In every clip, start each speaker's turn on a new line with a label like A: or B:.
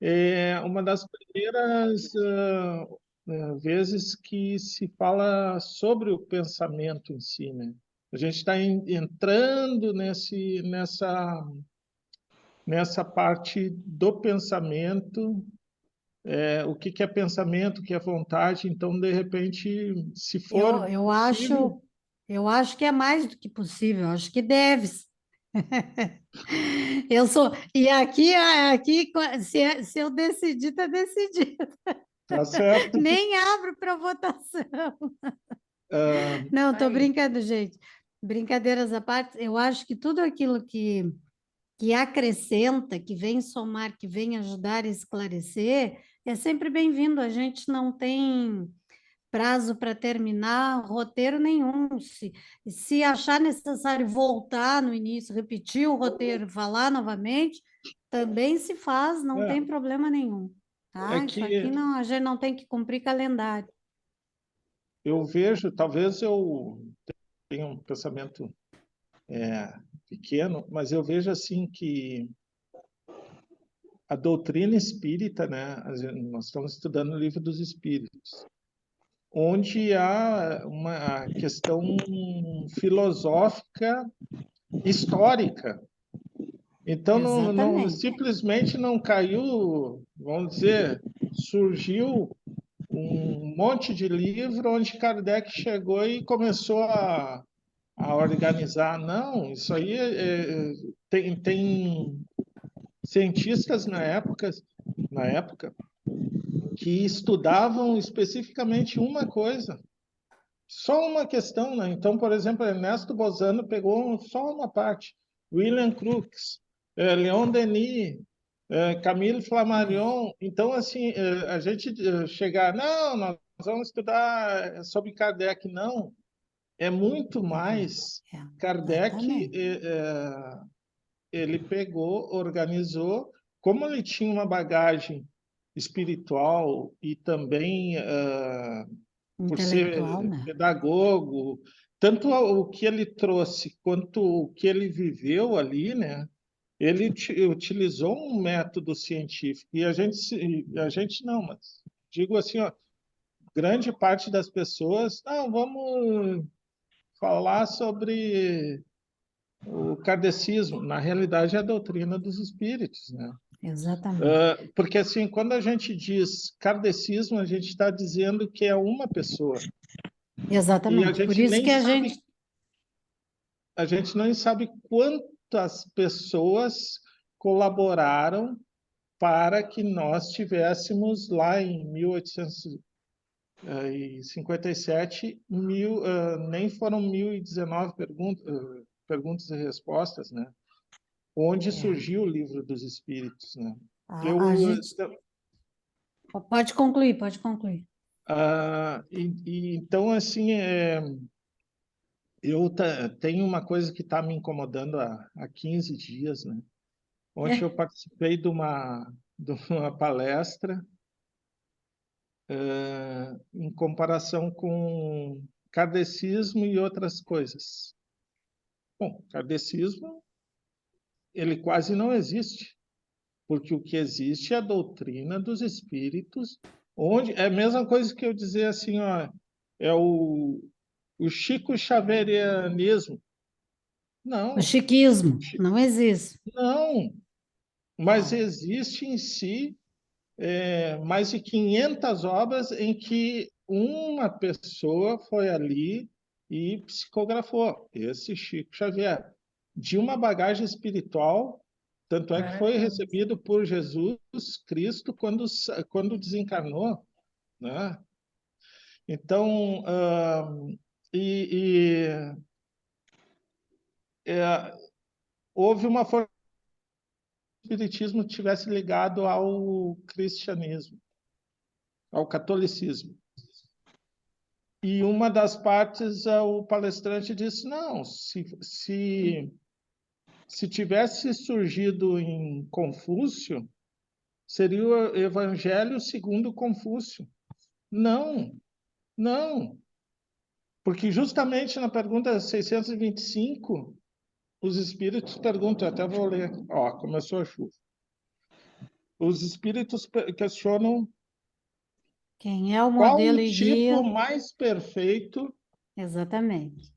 A: é uma das primeiras vezes que se fala sobre o pensamento em si, né? A gente está entrando nessa parte do pensamento, o que que é pensamento, o que é vontade. Então, de repente, se
B: Eu,
A: for
B: eu
A: possível,
B: acho, eu acho que é mais do que possível, acho que deve. Eu sou, e aqui se eu decidir, está decidido.
A: tá certo.
B: Nem abro para votação.
A: Ah,
B: Não, estou brincando, gente. Brincadeiras à parte, eu acho que tudo aquilo que acrescenta, que vem somar, que vem ajudar a esclarecer, é sempre bem-vindo. A gente não tem prazo para terminar, roteiro nenhum. Se achar necessário voltar no início, repetir o roteiro, falar novamente, também se faz, não
A: é,
B: tem problema nenhum,
A: é
B: tá? Isso aqui
A: que
B: não, a gente não tem que cumprir calendário.
A: eu vejo, talvez eu tenha um pensamento pequeno, mas eu vejo assim que a doutrina espírita, né? Nós estamos estudando o livro dos Espíritos, onde há uma questão filosófica histórica. Então,
B: Exatamente.
A: simplesmente não caiu, vamos dizer, surgiu um monte de livro onde Kardec chegou e começou a organizar. Não, isso aí tem cientistas na época que estudavam especificamente uma coisa, só uma questão, né? Então, por exemplo, Ernesto Bozano pegou só uma parte, William Crookes, Leon Denis, Camille Flammarion. Então, assim, a gente chegar, não, nós vamos estudar sobre Kardec, não, é muito mais.
B: É,
A: Kardec,
B: exatamente.
A: ele pegou, organizou, como ele tinha uma bagagem espiritual e também por
B: Intelectual,
A: ser
B: né?
A: pedagogo, tanto o que ele trouxe quanto o que ele viveu ali, né? Ele utilizou um método científico e a gente não, mas digo assim, ó, grande parte das pessoas, não, vamos falar sobre o kardecismo. Na realidade, é a doutrina dos espíritos, né?
B: Exatamente.
A: Porque assim, quando a gente diz kardecismo, a gente está dizendo que é uma pessoa. E
B: Exatamente. Por isso que a gente.
A: a gente nem sabe quantas pessoas colaboraram para que nós tivéssemos lá em 1857, nem foram 1019 perguntas e respostas, né? Onde
B: É,
A: surgiu o Livro dos Espíritos, né?
B: a
A: Eu,
B: gente. Pode concluir, pode concluir.
A: então, assim, eu tenho uma coisa que está me incomodando há 15 dias, né? Ontem eu participei de uma palestra em comparação com kardecismo e outras coisas. Bom, kardecismo, ele quase não existe, porque o que existe é a doutrina dos espíritos, onde é a mesma coisa que eu dizer assim, ó, é o Chico Xaverianismo.
B: O
A: Não,
B: chiquismo não existe.
A: não, mas
B: É,
A: existe em si mais de 500 obras em que uma pessoa foi ali e psicografou, esse Chico Xavier, de uma bagagem espiritual, tanto é que foi recebido por Jesus Cristo quando desencarnou, né? Então, e é, houve uma forma que o espiritismo tivesse ligado ao cristianismo, ao catolicismo. E uma das partes, o palestrante disse, não, se tivesse surgido em Confúcio, seria o Evangelho segundo Confúcio. Não, não, porque justamente na pergunta 625, os espíritos perguntam, até vou ler aqui, ó, começou a chuva. os espíritos questionam
B: Quem é o
A: qual
B: modelo
A: o
B: e
A: tipo
B: guia?
A: mais perfeito
B: Exatamente.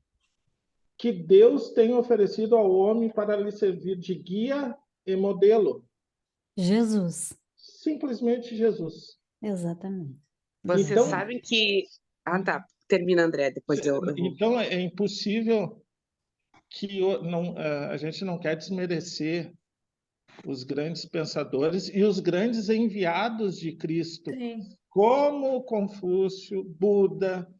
A: que Deus tem oferecido ao homem para lhe servir de guia e modelo.
B: Jesus.
A: Simplesmente Jesus.
B: Exatamente.
C: Vocês
A: Então,
C: sabem que... Ah, tá. Termina, André, depois eu vou.
A: então é impossível que a gente não quer desmerecer os grandes pensadores e os grandes enviados de Cristo,
D: Sim.
A: como Confúcio, Buda,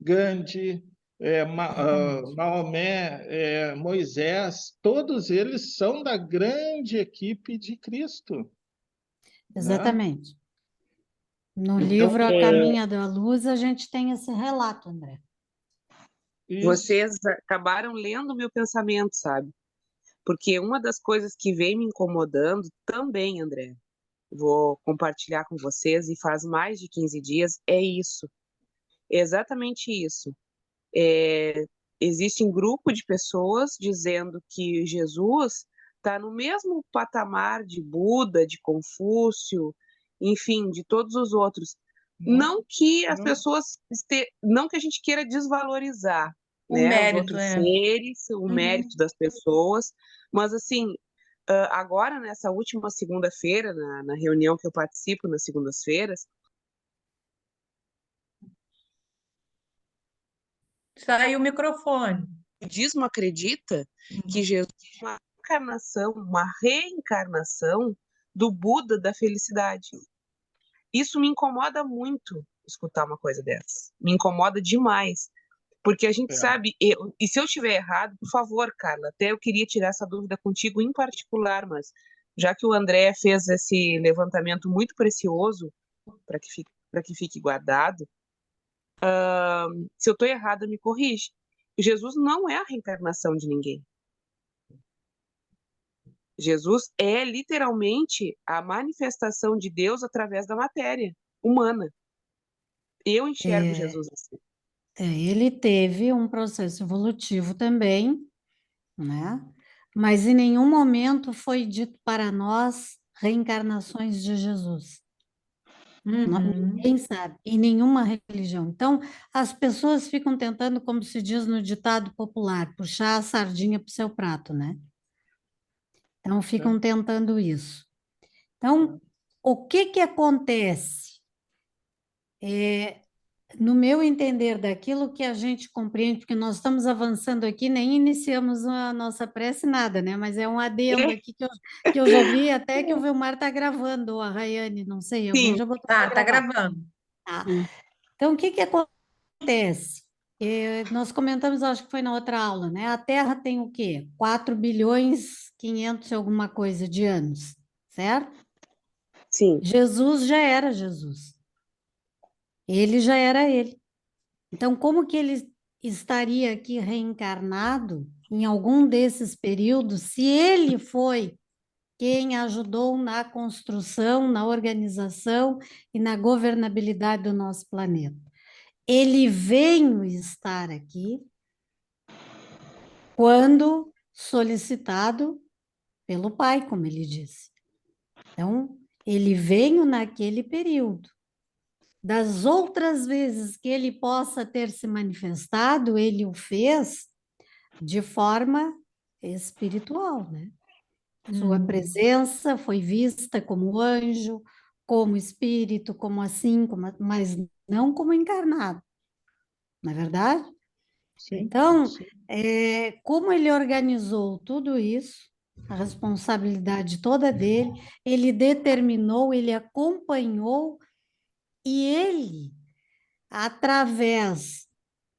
A: Gandhi,
B: Exatamente.
A: Maomé, Moisés, todos eles são da grande equipe de Cristo, né?
B: Exatamente. No
A: Então,
B: livro A Caminho da Luz, a gente tem esse relato, André.
A: isso,
C: Vocês acabaram lendo o meu pensamento, sabe? Porque uma das coisas que vem me incomodando também, André, vou compartilhar com vocês, e faz mais de 15 dias, é isso. É exatamente isso. Existe um grupo de pessoas dizendo que Jesus está no mesmo patamar de Buda, de Confúcio, enfim, de todos os outros. Não que as
A: não.
C: pessoas não que a gente queira desvalorizar,
D: O
C: né, os
D: mérito,
C: outros seres, o mérito das pessoas, mas assim, agora nessa última segunda-feira, na reunião que eu participo nas segundas-feiras,
D: Saiu o microfone.
C: o budismo acredita que Jesus é uma encarnação, uma reencarnação do Buda da felicidade. Isso me incomoda muito escutar uma coisa dessa. Me incomoda demais. Porque a gente sabe, e se eu estiver errado, por favor, Carla, até eu queria tirar essa dúvida contigo em particular, mas já que o André fez esse levantamento muito precioso para que fique guardado, se eu estou errada, me corrige. Jesus não é a reencarnação de ninguém. Jesus é literalmente a manifestação de Deus através da matéria humana. Eu enxergo Jesus assim.
B: Ele teve um processo evolutivo também, né? Mas em nenhum momento foi dito para nós reencarnações de Jesus. Ninguém sabe, em nenhuma religião. Então, as pessoas ficam tentando, como se diz no ditado popular, puxar a sardinha para o seu prato, né? Então, ficam tentando isso. Então, o que que acontece? No meu entender, daquilo que a gente compreende, porque nós estamos avançando aqui, nem iniciamos a nossa prece, nada, né? Mas é um adendo aqui que eu já vi, até que o Vilmar está gravando, ou a Rayane, não sei, alguém
C: Sim.
B: já botou para
D: Tá
B: gravar.
D: gravando.
B: Tá. Então, o que que acontece? Nós comentamos, acho que foi na outra aula, né? A Terra tem o quê? 4 bilhões 500 e alguma coisa de anos, certo?
C: Sim.
B: Jesus já era Jesus. Ele já era ele. Então, como que ele estaria aqui reencarnado em algum desses períodos, se ele foi quem ajudou na construção, na organização e na governabilidade do nosso planeta? Ele veio estar aqui quando solicitado pelo pai, como ele disse. Então, ele veio naquele período. Das outras vezes que ele possa ter se manifestado, ele o fez de forma espiritual, né? Sua presença foi vista como anjo, como espírito, como assim, mas não como encarnado, não é verdade?
A: sim,
B: Então,
A: sim.
B: como ele organizou tudo isso, a responsabilidade toda dele, ele determinou, ele acompanhou e ele, através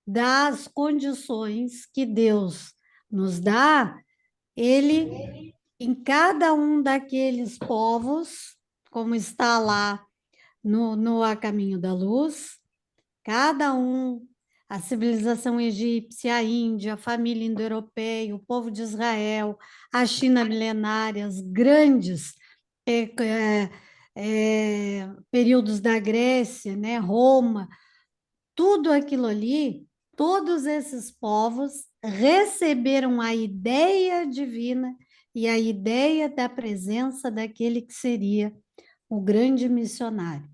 B: das condições que Deus nos dá, ele, em cada um daqueles povos, como está lá no A Caminho da Luz, cada um, a civilização egípcia, a Índia, a família indo-europeia, o povo de Israel, a China milenária, os grandes períodos da Grécia, né, Roma, tudo aquilo ali, todos esses povos receberam a ideia divina e a ideia da presença daquele que seria o grande missionário.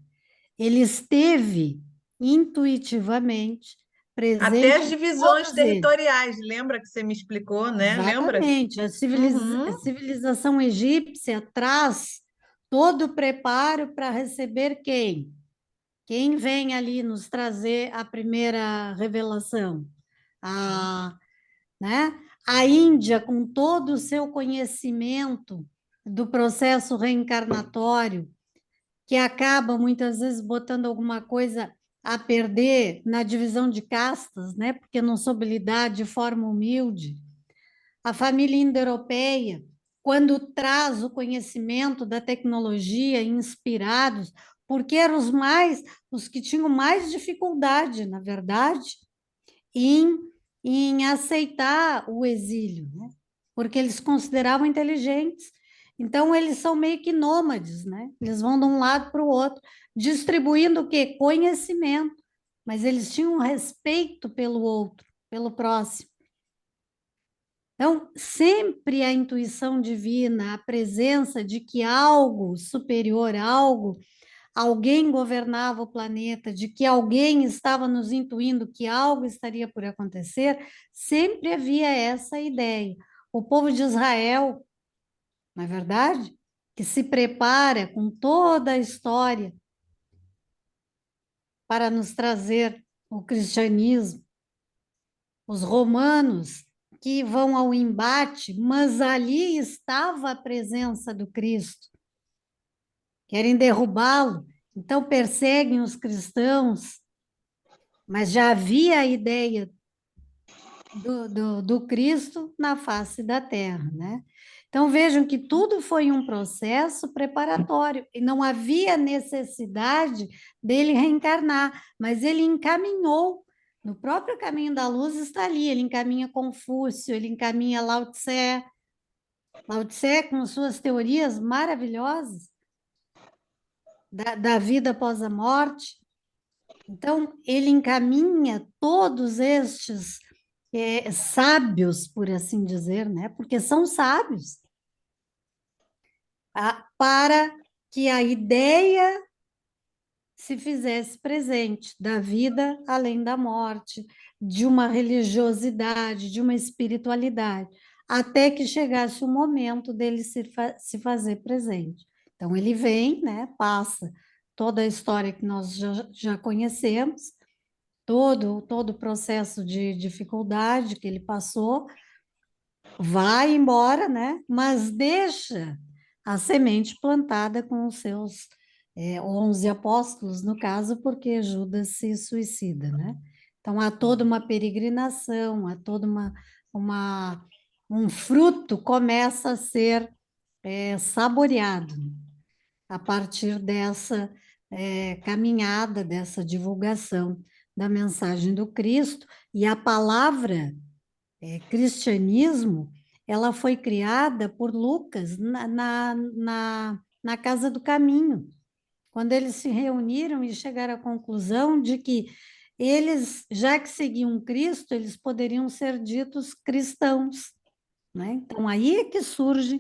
B: Ele esteve intuitivamente presente
D: Até as
B: em
D: divisões
B: todos eles.
D: territoriais, lembra que você me explicou, né? Lembra?
B: Exatamente. A
D: Uhum.
B: civilização egípcia traz todo o preparo para receber quem? Quem vem ali nos trazer a primeira revelação? A, né? A Índia, com todo o seu conhecimento do processo reencarnatório, que acaba muitas vezes botando alguma coisa a perder na divisão de castas, né? Porque não soube lidar de forma humilde. A família indo-europeia, quando traz o conhecimento da tecnologia, inspirados, porque eram os que tinham mais dificuldade, na verdade, em, em aceitar o exílio, né? Porque eles consideravam inteligentes. Então, eles são meio que nômades, né? Eles vão de um lado para o outro, distribuindo o quê? Conhecimento. Mas eles tinham um respeito pelo outro, pelo próximo. Então, sempre a intuição divina, a presença de que algo superior, alguém governava o planeta, de que alguém estava nos intuindo que algo estaria por acontecer, sempre havia essa ideia. O povo de Israel, não é verdade? Que se prepara com toda a história para nos trazer o cristianismo. Os romanos que vão ao embate, mas ali estava a presença do Cristo. Querem derrubá-lo, então perseguem os cristãos, mas já havia a ideia do Cristo na face da terra, né? Então vejam que tudo foi um processo preparatório e não havia necessidade dele reencarnar, mas ele encaminhou. No próprio caminho da luz está ali, ele encaminha Confúcio, ele encaminha Lao Tse, Lao Tse com suas teorias maravilhosas da vida após a morte. Então, ele encaminha todos estes sábios, por assim dizer, né? Porque são sábios, para que a ideia se fizesse presente da vida além da morte, de uma religiosidade, de uma espiritualidade, até que chegasse o momento dele se fazer presente. Então, ele vem, né? Passa toda a história que nós já conhecemos, todo o processo de dificuldade que ele passou, vai embora, né? Mas deixa a semente plantada com os seus 11 apóstolos, no caso, porque Judas se suicida, né? Então, há toda uma peregrinação, há toda um fruto começa a ser saboreado a partir dessa caminhada, dessa divulgação da mensagem do Cristo, e a palavra cristianismo, ela foi criada por Lucas na Casa do Caminho, quando eles se reuniram e chegaram à conclusão de que eles, já que seguiam Cristo, eles poderiam ser ditos cristãos, né? Então, aí é que surge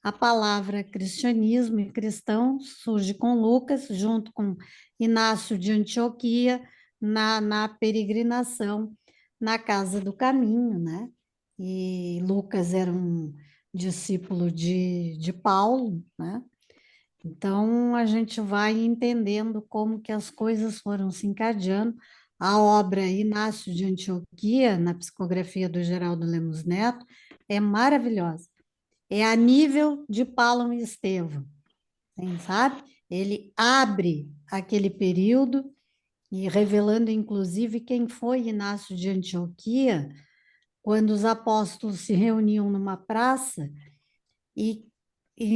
B: a palavra cristianismo e cristão, surge com Lucas, junto com Inácio de Antioquia, na peregrinação na Casa do Caminho, né? E Lucas era um discípulo de Paulo, né? Então, a gente vai entendendo como que as coisas foram se encadeando. A obra Inácio de Antioquia, na psicografia do Geraldo Lemos Neto, é maravilhosa. É a nível de Paulo e Estevão, sabe? Ele abre aquele período e revelando, inclusive, quem foi Inácio de Antioquia, quando os apóstolos se reuniam numa praça e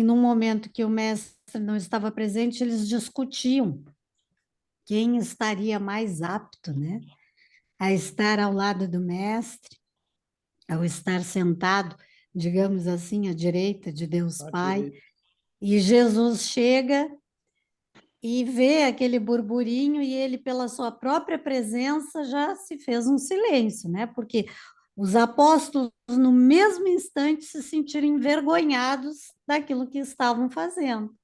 B: no momento que o mestre não estava presente, eles discutiam quem estaria mais apto, né, a estar ao lado do mestre, ao estar sentado, digamos assim, à direita de Deus Pai. E Jesus chega e vê aquele burburinho e ele, pela sua própria presença, já se fez um silêncio, né? Porque os apóstolos, no mesmo instante, se sentiram envergonhados daquilo que estavam fazendo.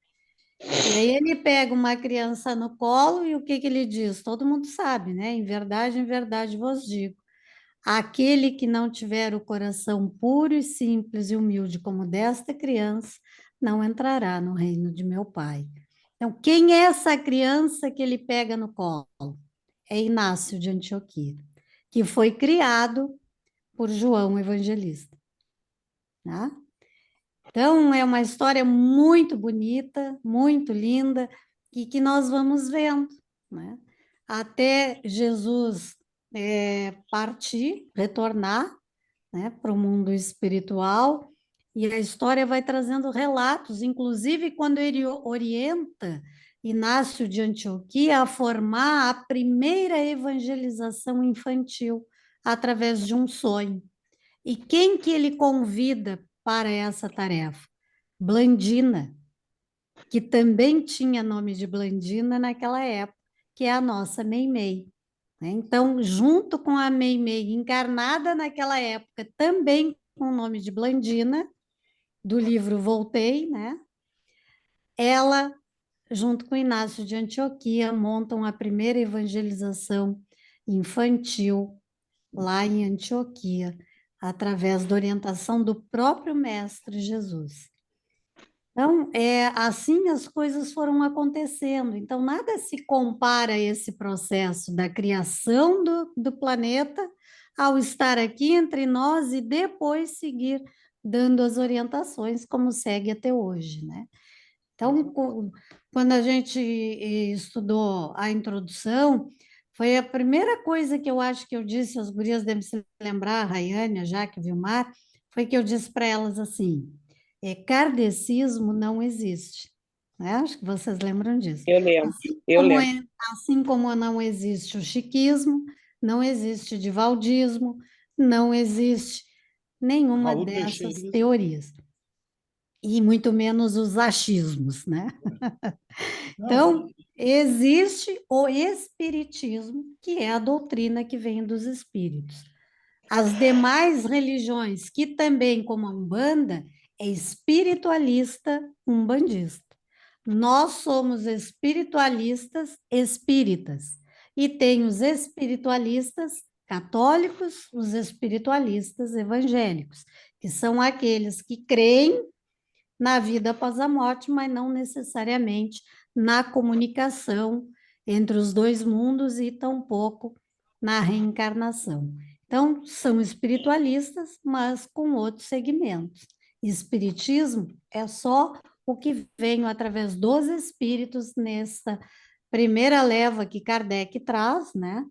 B: E aí ele pega uma criança no colo e o que que ele diz? Todo mundo sabe, né? Em verdade vos digo. Aquele que não tiver o coração puro e simples e humilde como desta criança, não entrará no reino de meu Pai. Então, quem é essa criança que ele pega no colo? É Inácio de Antioquia, que foi criado por João Evangelista, tá? Então, é uma história muito bonita, muito linda, e que nós vamos vendo, né? Até Jesus partir, retornar, né, para o mundo espiritual, e a história vai trazendo relatos, inclusive quando ele orienta Inácio de Antioquia a formar a primeira evangelização infantil através de um sonho. E quem que ele convida para essa tarefa? Blandina, que também tinha nome de Blandina naquela época, que é a nossa Meimei, né? Então, junto com a Meimei, encarnada naquela época, também com o nome de Blandina, do livro Voltei, né? Ela, junto com Inácio de Antioquia, montam a primeira evangelização infantil lá em Antioquia, através da orientação do próprio Mestre Jesus. Então, assim as coisas foram acontecendo. Então, nada se compara a esse processo da criação do planeta ao estar aqui entre nós e depois seguir dando as orientações como segue até hoje, né? Então, quando a gente estudou a introdução, foi a primeira coisa que eu acho que eu disse, as gurias devem se lembrar, a Rayane, a Jaque, o Vilmar, foi que eu disse para elas assim, kardecismo não existe, né? Acho que vocês lembram disso.
C: Eu lembro,
B: Assim
C: eu
B: como,
C: lembro.
B: assim como não existe o chiquismo, não existe divaldismo, não existe nenhuma
A: Raul
B: dessas
A: Teixeira.
B: teorias. E muito menos os achismos, né?
A: Não,
B: Então, existe o espiritismo, que é a doutrina que vem dos espíritos. As demais religiões, que também, como a Umbanda, é espiritualista, umbandista. Nós somos espiritualistas espíritas. E tem os espiritualistas católicos, os espiritualistas evangélicos, que são aqueles que creem na vida após a morte, mas não necessariamente na comunicação entre os dois mundos e tampouco na reencarnação. Então, são espiritualistas, mas com outros segmentos. Espiritismo é só o que vem através dos espíritos nessa primeira leva que Kardec traz, né?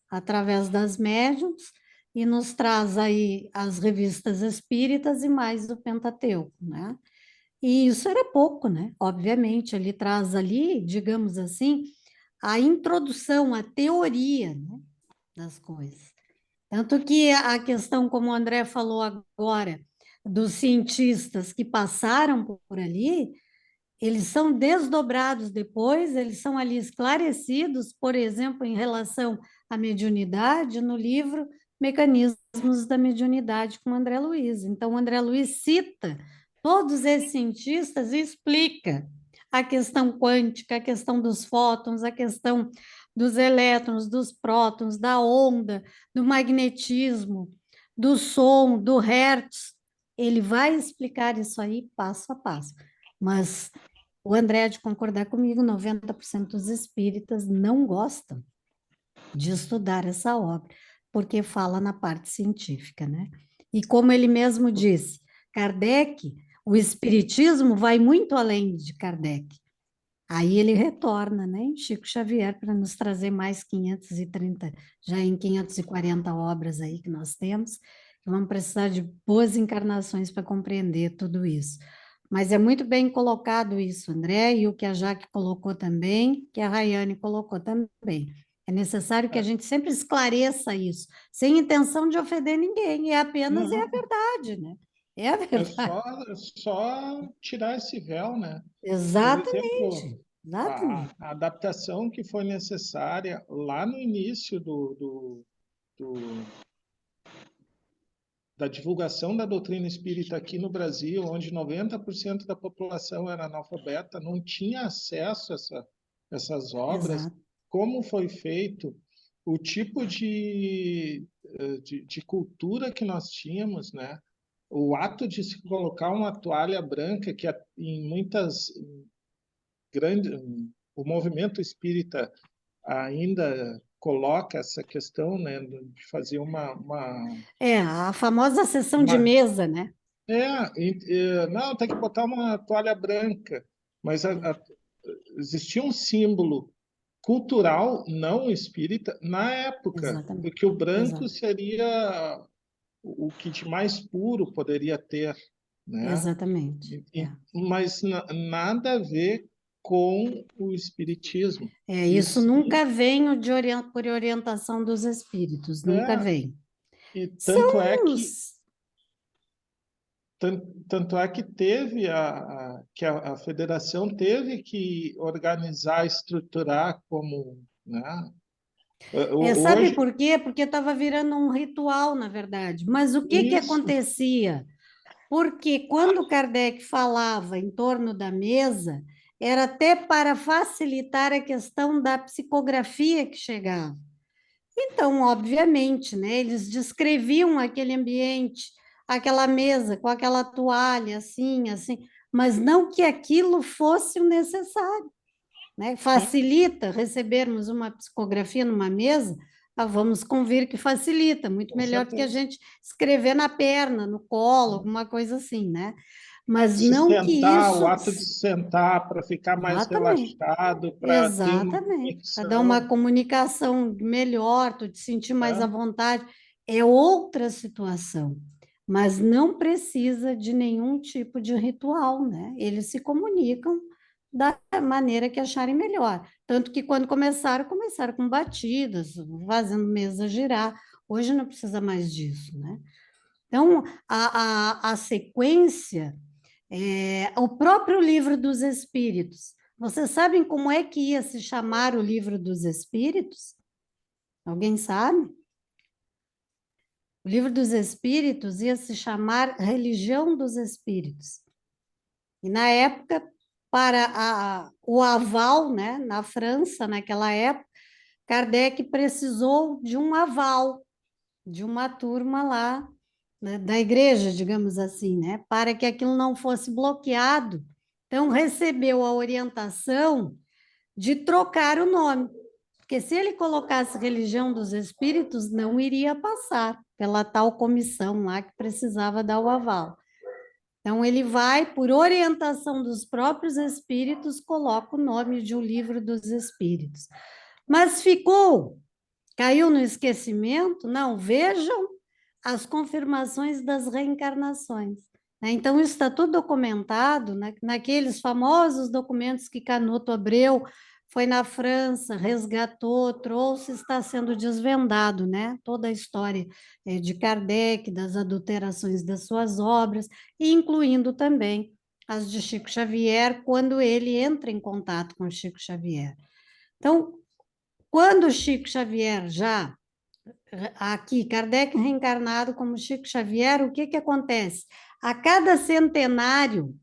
B: Através das médiuns, e nos traz aí as revistas espíritas e mais do Pentateuco, né? E isso era pouco, né? Obviamente, ele traz ali, digamos assim, a introdução, a teoria, né, das coisas. Tanto que a questão, como o André falou agora, dos cientistas que passaram por ali, eles são desdobrados depois, eles são ali esclarecidos, por exemplo, em relação à mediunidade, no livro Mecanismos da Mediunidade, com o André Luiz. Então, o André Luiz cita todos esses cientistas e explica a questão quântica, a questão dos fótons, a questão dos elétrons, dos prótons, da onda, do magnetismo, do som, do hertz. Ele vai explicar isso aí passo a passo. Mas o André há de concordar comigo, 90% dos espíritas não gostam de estudar essa obra, porque fala na parte científica, né? E como ele mesmo disse, Kardec, o espiritismo vai muito além de Kardec. Aí ele retorna, né, em Chico Xavier, para nos trazer mais 530, já em 540 obras aí que nós temos. Vamos precisar de boas encarnações para compreender tudo isso. Mas é muito bem colocado isso, André, e o que a Jaque colocou também, que a Rayane colocou também. É necessário que a gente sempre esclareça isso, sem intenção de ofender ninguém, é apenas a
A: não,
B: verdade, né? É a
A: é
B: verdade.
A: só tirar esse véu, né? Por exemplo,
B: Exatamente, exatamente.
A: a adaptação que foi necessária lá no início do da divulgação da doutrina espírita aqui no Brasil, onde 90% da população era analfabeta, não tinha acesso a essas obras,
B: Exato.
A: como foi feito, o tipo de cultura que nós tínhamos, né? O ato de se colocar uma toalha branca, que em muitas grandes... O movimento espírita ainda coloca essa questão, né, de fazer
B: A famosa sessão de mesa, né?
A: não, tem que botar uma toalha branca, mas existia um símbolo cultural não espírita na época,
B: Exatamente.
A: porque o branco
B: Exato.
A: seria o que de mais puro poderia ter, né?
B: Exatamente.
A: Mas nada a ver com o espiritismo.
B: Isso
A: Isso,
B: nunca vem por orientação dos espíritos, nunca vem.
A: e
B: São
A: tanto é que teve que a federação teve que organizar, estruturar como, né?
B: Sabe
A: Hoje,
B: por quê? Porque estava virando um ritual, na verdade. Mas o que
A: isso,
B: acontecia? Porque quando Kardec falava em torno da mesa, era até para facilitar a questão da psicografia que chegava. Então, obviamente, né, eles descreviam aquele ambiente, aquela mesa com aquela toalha, assim, assim, mas não que aquilo fosse o necessário, né? Facilita recebermos uma psicografia numa mesa, vamos convir que facilita, muito
A: com
B: melhor do que a
A: certeza.
B: gente escrever na perna, no colo, alguma coisa assim, né? Mas
A: Se
B: não que
A: sentar, o
B: isso...
A: ato de sentar para ficar mais
B: Exatamente.
A: relaxado, para ter uma
B: Exatamente, para dar uma
A: conexão,
B: comunicação melhor, tu te sentir mais à
A: né?
B: vontade, é outra situação, mas não precisa de nenhum tipo de ritual, né? Eles se comunicam da maneira que acharem melhor. Tanto que quando começaram com batidas, fazendo mesa girar. Hoje não precisa mais disso, né? Então, a sequência o próprio Livro dos Espíritos. Vocês sabem como é que ia se chamar o Livro dos Espíritos? Alguém sabe? O Livro dos Espíritos ia se chamar Religião dos Espíritos. E na época, para o aval, né, na França, naquela época, Kardec precisou de um aval, de uma turma lá, né, da igreja, digamos assim, né, para que aquilo não fosse bloqueado. Então, recebeu a orientação de trocar o nome, porque se ele colocasse Religião dos Espíritos, não iria passar pela tal comissão lá que precisava dar o aval. Então, ele vai, por orientação dos próprios espíritos, coloca o nome de O Livro dos Espíritos. Mas caiu no esquecimento? Não, vejam as confirmações das reencarnações. Então, isso está tudo documentado naqueles famosos documentos que Canuto Abreu foi na França, resgatou, trouxe, está sendo desvendado, né? Toda a história de Kardec, das adulterações das suas obras, incluindo também as de Chico Xavier, quando ele entra em contato com Chico Xavier. Então, quando Chico Xavier aqui, Kardec reencarnado como Chico Xavier, o que acontece? A cada centenário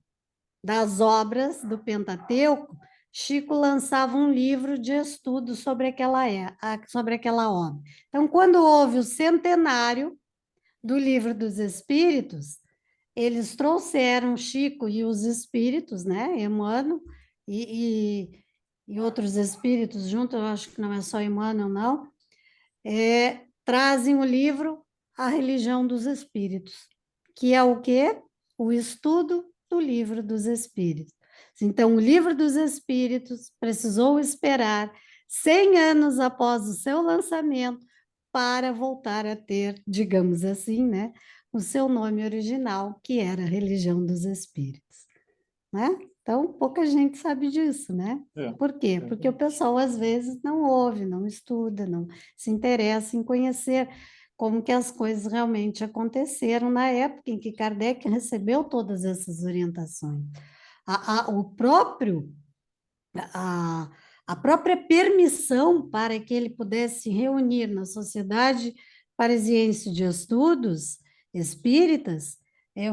B: das obras do Pentateuco, Chico lançava um livro de estudo sobre aquela obra. Então, quando houve o centenário do Livro dos Espíritos, eles trouxeram Chico e os espíritos, né, Emmanuel e outros espíritos junto, eu acho que não é só Emmanuel, não, trazem o livro A Religião dos Espíritos, que é o quê? O estudo do Livro dos Espíritos. Então, o Livro dos Espíritos precisou esperar 100 anos após o seu lançamento para voltar a ter, digamos assim, né, o seu nome original, que era Religião dos Espíritos, né? Então, pouca gente sabe disso, né? Por quê? Porque o pessoal, às vezes, não ouve, não estuda, não se interessa em conhecer como que as coisas realmente aconteceram na época em que Kardec recebeu todas essas orientações. A própria permissão para que ele pudesse reunir na Sociedade Parisiense de Estudos, espíritas,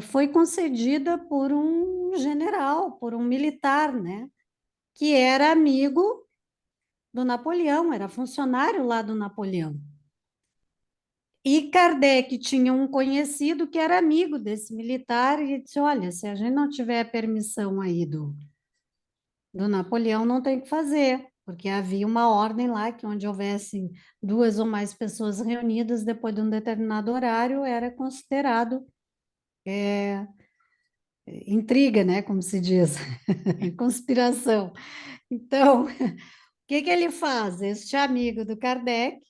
B: foi concedida por um general, por um militar, né? Que era amigo do Napoleão, era funcionário lá do Napoleão. E Kardec tinha um conhecido que era amigo desse militar e disse, olha, se a gente não tiver a permissão aí do Napoleão, não tem o que fazer, porque havia uma ordem lá que onde houvessem 2 ou mais pessoas reunidas depois de um determinado horário, era considerado intriga, né, como se diz, conspiração. Então, o que que ele faz? Este amigo do Kardec,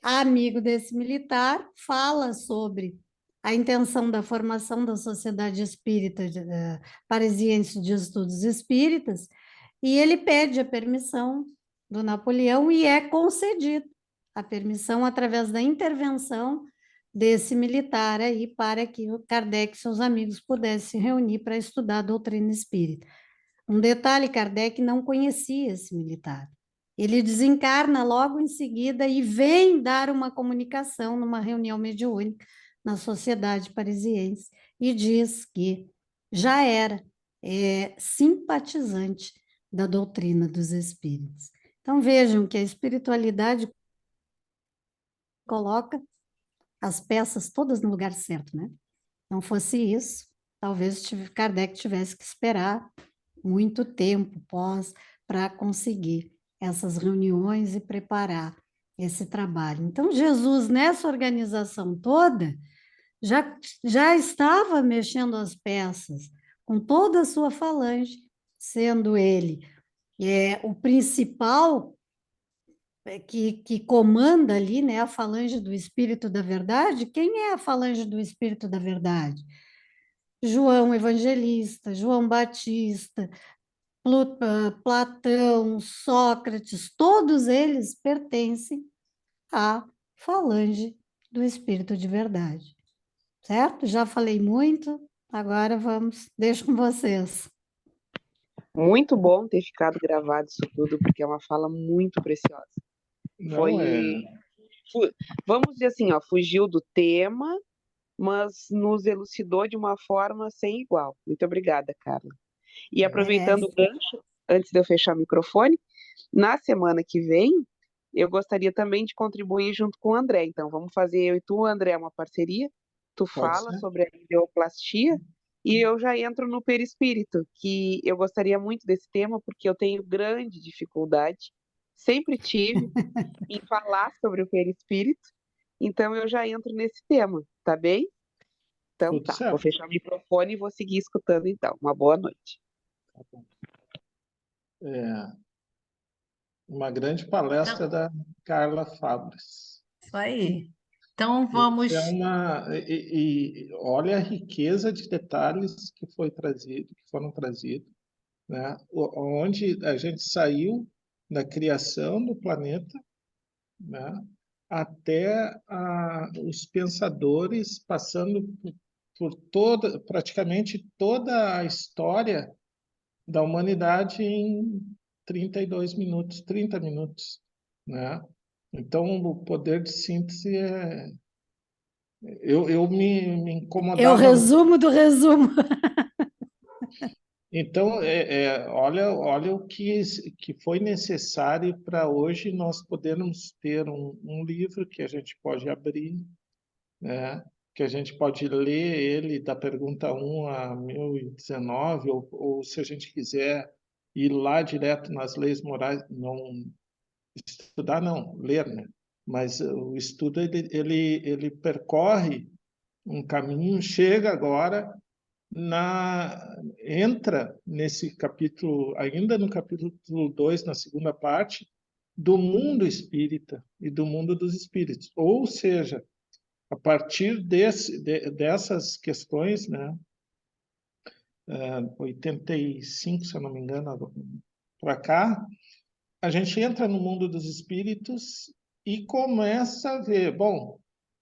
B: amigo desse militar, fala sobre a intenção da formação da Sociedade Espírita Parisiense de Estudos Espíritas, e ele pede a permissão do Napoleão e é concedido a permissão através da intervenção desse militar aí para que o Kardec e seus amigos pudessem se reunir para estudar a doutrina espírita. Um detalhe, Kardec não conhecia esse militar. Ele desencarna logo em seguida e vem dar uma comunicação numa reunião mediúnica na Sociedade Parisiense e diz que já era simpatizante da doutrina dos espíritos. Então vejam que a espiritualidade coloca as peças todas no lugar certo, né? Não fosse isso, talvez Kardec tivesse que esperar muito tempo para conseguir essas reuniões e preparar esse trabalho. Então, Jesus, nessa organização toda, já estava mexendo as peças com toda a sua falange, sendo ele o principal que comanda ali, né, a falange do Espírito da Verdade. Quem é a falange do Espírito da Verdade? João Evangelista, João Batista, Platão, Sócrates, todos eles pertencem à falange do Espírito de Verdade, certo? Já falei muito, agora deixo com vocês.
C: Muito bom ter ficado gravado isso tudo, porque é uma fala muito preciosa.
A: Não
C: Vamos dizer assim, ó, fugiu do tema, mas nos elucidou de uma forma sem igual. Muito obrigada, Carla. E aproveitando o gancho, antes de eu fechar o microfone, na semana que vem, eu gostaria também de contribuir junto com o André. Então, vamos fazer eu e tu, André, uma parceria. Tu fala sobre a ideoplastia e eu já entro no perispírito, que eu gostaria muito desse tema, porque eu tenho grande dificuldade, sempre tive, em falar sobre o perispírito. Então, eu já entro nesse tema, tá bem? Então,
A: Tudo
C: tá.
A: certo.
C: Vou fechar o microfone e vou seguir escutando, então. Uma boa noite.
A: Uma grande palestra da Carla Fabres.
D: Isso aí. Então, vamos...
A: olha a riqueza de detalhes que foram trazidos, né? Onde a gente saiu da criação do planeta, né? Até os pensadores, passando por praticamente toda a história da humanidade em 32 minutos, 30 minutos, né? Então, o poder de síntese eu me incomodava.
B: É o resumo do resumo.
A: Então, olha o que foi necessário para hoje nós podermos ter um livro que a gente pode abrir, né? Que a gente pode ler ele da pergunta 1 a 1019, ou se a gente quiser ir lá direto nas leis morais, não estudar, não, ler, né? Mas o estudo ele percorre um caminho, chega agora entra nesse capítulo, ainda no capítulo 2, na segunda parte, do mundo espírita e do mundo dos espíritos. Ou seja, a partir dessas questões, né, 85, se eu não me engano, para cá, a gente entra no mundo dos espíritos e começa a ver, bom,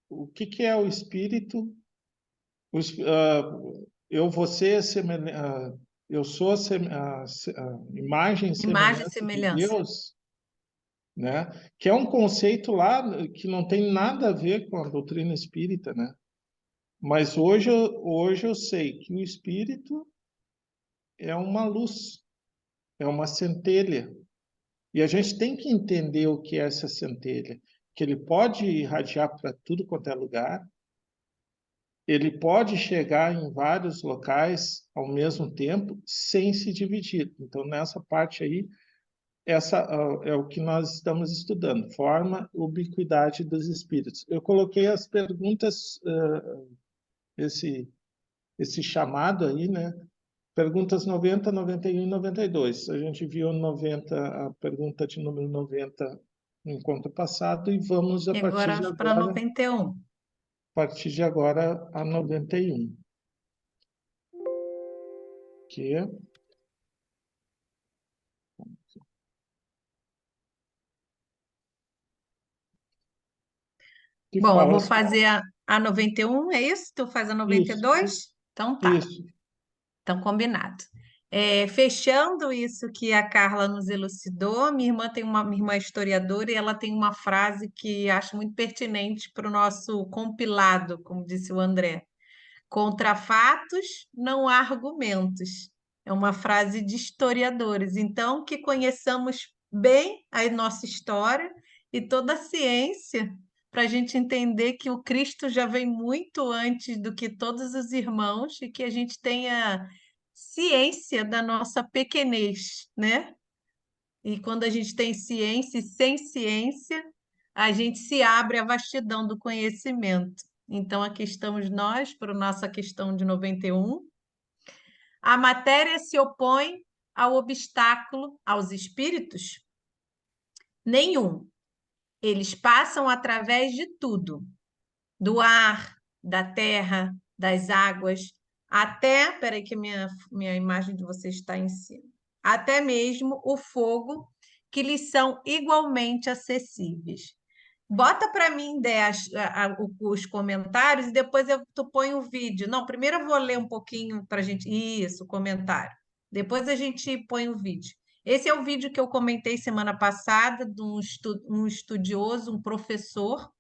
A: o que é o espírito? Eu sou imagem e
D: Imagem e
A: semelhança de
D: semelhança.
A: Deus, né? Que é um conceito lá que não tem nada a ver com a doutrina espírita, né? Mas hoje eu sei que o espírito é uma luz, é uma centelha. E a gente tem que entender o que é essa centelha, que ele pode irradiar para tudo quanto é lugar, ele pode chegar em vários locais ao mesmo tempo sem se dividir. Então, nessa parte aí, essa é o que nós estamos estudando, forma, ubiquidade dos espíritos. Eu coloquei as perguntas, esse chamado aí, né? Perguntas 90, 91 e 92. A gente viu 90, a pergunta de número 90 no encontro passado e vamos
D: E agora vamos para 91.
A: a partir de agora a 91. Que é que
D: Bom, eu
A: fala
D: vou fazer a 91, é isso? Tu faz a
A: isso,
D: 92? Então tá,
A: isso.
D: então combinado. Fechando isso que a Carla nos elucidou, minha irmã é historiadora e ela tem uma frase que acho muito pertinente para o nosso compilado, como disse o André. Contra fatos não há argumentos. É uma frase de historiadores. Então, que conheçamos bem a nossa história e toda a ciência, para a gente entender que o Cristo já vem muito antes do que todos os irmãos e que a gente tenha ciência da nossa pequenez, né? E quando a gente tem ciência e sem ciência, a gente se abre à vastidão do conhecimento. Então, aqui estamos nós para a nossa questão de 91. A matéria se opõe ao obstáculo aos espíritos? Nenhum. Eles passam através de tudo, do ar, da terra, das águas, até, peraí que minha imagem de vocês está em cima, até mesmo o fogo, que lhes são igualmente acessíveis. Bota para mim, Dé, os comentários e depois tu põe o vídeo. Não, primeiro eu vou ler um pouquinho para a gente. Isso, o comentário. Depois a gente põe o vídeo. Esse é o vídeo que eu comentei semana passada de um estudioso, um professor,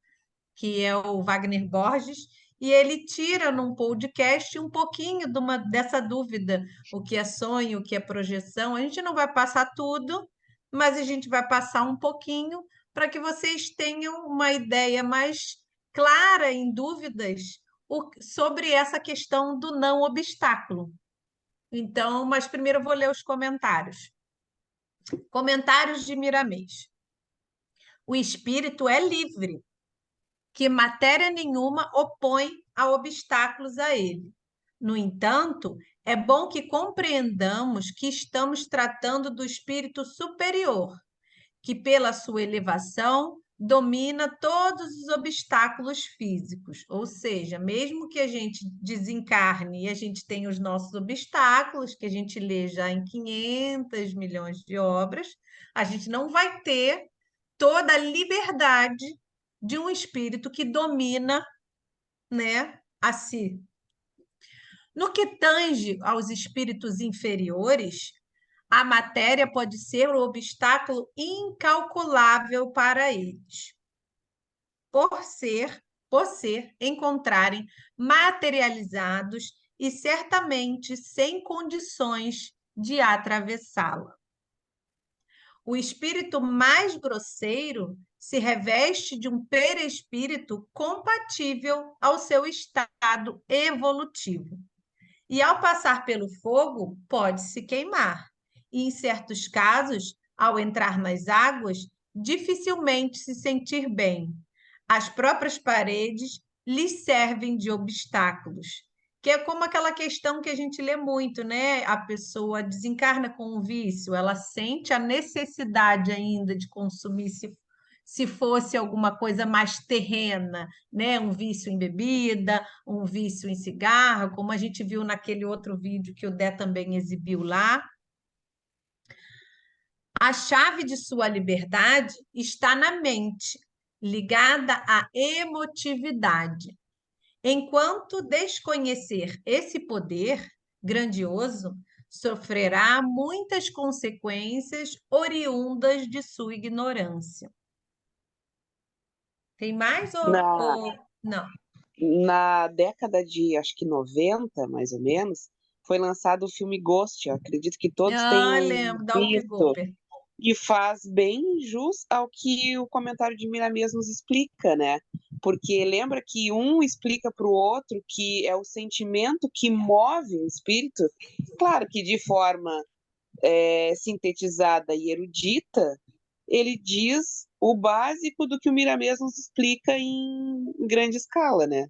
D: que é o Wagner Borges, e ele tira num podcast um pouquinho dessa dúvida, o que é sonho, o que é projeção. A gente não vai passar tudo, mas a gente vai passar um pouquinho para que vocês tenham uma ideia mais clara, em dúvidas, sobre essa questão do não obstáculo. Então, mas primeiro eu vou ler os comentários. Comentários de Miramês. O espírito é livre, que matéria nenhuma opõe a obstáculos a ele. No entanto, é bom que compreendamos que estamos tratando do espírito superior, que, pela sua elevação, domina todos os obstáculos físicos. Ou seja, mesmo que a gente desencarne e a gente tenha os nossos obstáculos, que a gente lê já em 500 milhões de obras, a gente não vai ter toda a liberdade de um espírito que domina, né, a si. No que tange aos espíritos inferiores, a matéria pode ser um obstáculo incalculável para eles, por ser encontrarem materializados e certamente sem condições de atravessá-la. O espírito mais grosseiro se reveste de um perispírito compatível ao seu estado evolutivo. E ao passar pelo fogo, pode se queimar. E em certos casos, ao entrar nas águas, dificilmente se sentir bem. As próprias paredes lhes servem de obstáculos. Que é como aquela questão que a gente lê muito, né? A pessoa desencarna com um vício, ela sente a necessidade ainda de consumir se fosse alguma coisa mais terrena, né? Um vício em bebida, um vício em cigarro, como a gente viu naquele outro vídeo que o Dé também exibiu lá. A chave de sua liberdade está na mente, ligada à emotividade. Enquanto desconhecer esse poder grandioso, sofrerá muitas consequências oriundas de sua ignorância. Tem mais ou
C: Não.
D: não?
C: Na década de, acho que 90, mais ou menos, foi lançado o filme Ghost. Eu acredito que todos tenham
D: Lembro da Whoopi
C: visto.
D: Goldberg.
C: E faz bem jus ao que o comentário de Miramês nos explica, né? Porque lembra que um explica para o outro que é o sentimento que move o espírito, claro que de forma sintetizada e erudita, ele diz o básico do que o Miramês nos explica em grande escala, né?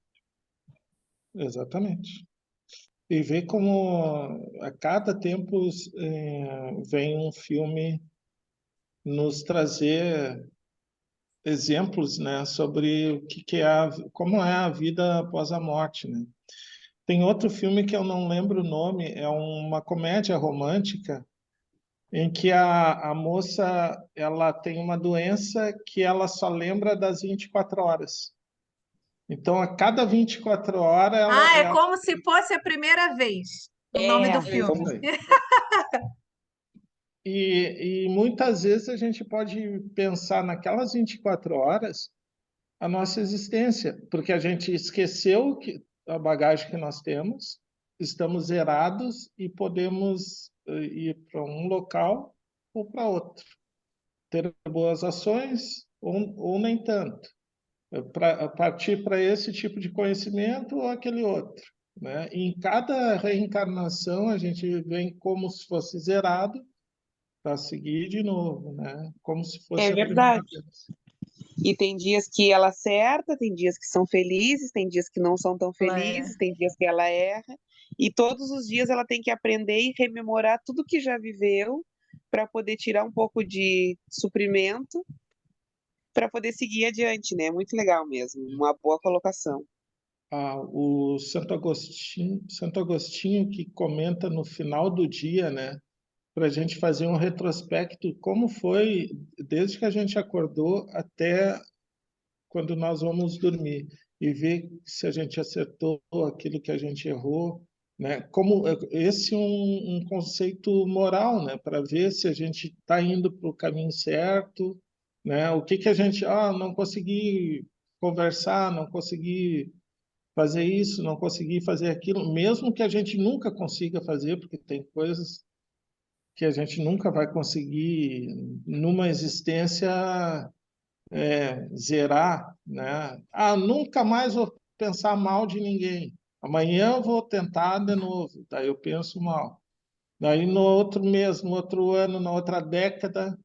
A: Exatamente. E ver como a cada tempo vem um filme nos trazer exemplos, né, sobre o que é como é a vida após a morte, né? Tem outro filme que eu não lembro o nome, é uma comédia romântica em que a moça ela tem uma doença que ela só lembra das 24 horas. Então, a cada 24 horas,
D: Ah, é como se fosse a primeira vez, o nome do
C: É,
A: é isso
D: filme.
A: aí. E muitas vezes a gente pode pensar naquelas 24 horas a nossa existência, porque a gente esqueceu a bagagem que nós temos, estamos zerados e podemos ir para um local ou para outro, ter boas ações ou nem tanto, para partir para esse tipo de conhecimento ou aquele outro, né? E em cada reencarnação a gente vem como se fosse zerado para seguir de novo, né? Como se
C: é
A: fosse a primeira
C: verdade.
A: vez.
C: E tem dias que ela acerta, tem dias que são felizes, tem dias que não são tão
D: Ela é.
C: felizes, tem dias que ela erra. E todos os dias ela tem que aprender e rememorar tudo que já viveu para poder tirar um pouco de suprimento para poder seguir adiante, né? Muito legal mesmo, uma boa colocação.
A: O Santo Agostinho que comenta no final do dia, né, para a gente fazer um retrospecto como foi desde que a gente acordou até quando nós vamos dormir e ver se a gente acertou aquilo que a gente errou, né? Como esse é um conceito moral, né, para ver se a gente está indo para o caminho certo, né? O que que a gente, não consegui conversar, não consegui fazer isso, não conseguir fazer aquilo, mesmo que a gente nunca consiga fazer, porque tem coisas que a gente nunca vai conseguir numa existência zerar, né? Nunca mais vou pensar mal de ninguém. Amanhã eu vou tentar de novo, daí eu penso mal. Daí no outro mês, no outro ano, na outra década,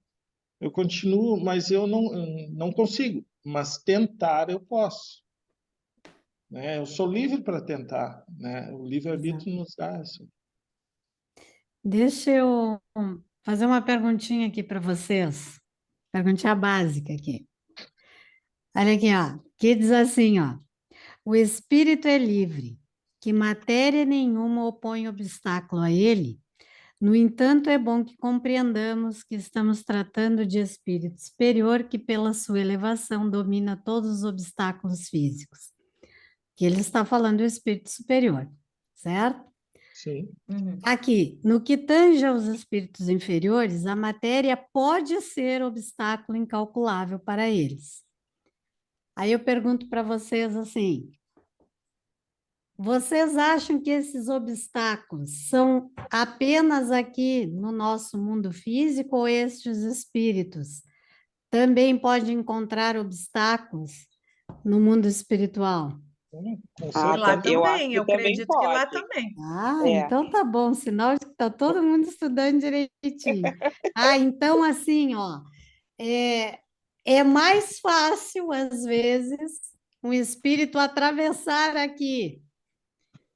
A: eu continuo, mas eu não consigo. Mas tentar eu posso, né? Eu sou livre para tentar, né? O
B: Exato.
A: livre-arbítrio nos dá isso.
B: Deixa eu fazer uma perguntinha aqui para vocês. Perguntinha básica aqui. Olha aqui, ó. Que diz assim, ó. O espírito é livre, que matéria nenhuma opõe obstáculo a ele. No entanto, é bom que compreendamos que estamos tratando de espírito superior que, pela sua elevação, domina todos os obstáculos físicos. Que ele está falando do espírito superior, certo?
A: Sim.
D: Uhum.
B: Aqui, no que tange aos espíritos inferiores, a matéria pode ser obstáculo incalculável para eles. Aí eu pergunto para vocês assim: vocês acham que esses obstáculos são apenas aqui no nosso mundo físico ou estes espíritos também podem encontrar obstáculos no mundo espiritual?
A: Com
D: E lá
A: certeza.
C: Eu acho
D: também,
C: que
D: eu
C: também
D: acredito que lá
C: pode.
D: também.
C: É,
B: Então tá bom, sinal de que tá todo mundo estudando direitinho. Então assim, ó, é, é mais fácil às vezes um espírito atravessar aqui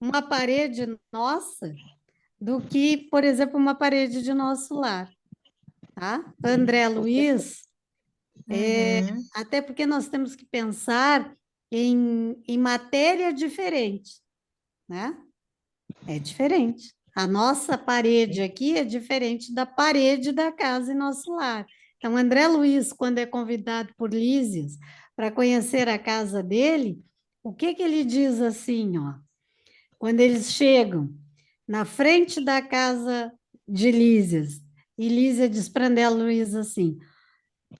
B: uma parede nossa do que, por exemplo, uma parede de nosso lar, tá? André Luiz,
D: Uhum.
B: até porque nós temos que pensar em matéria diferente, né? É diferente. A nossa parede aqui é diferente da parede da casa em nosso lar. Então, André Luiz, quando é convidado por Lísias para conhecer a casa dele, o que que ele diz assim, ó? Quando eles chegam na frente da casa de Lísias, e Lísia diz para André Luiz assim: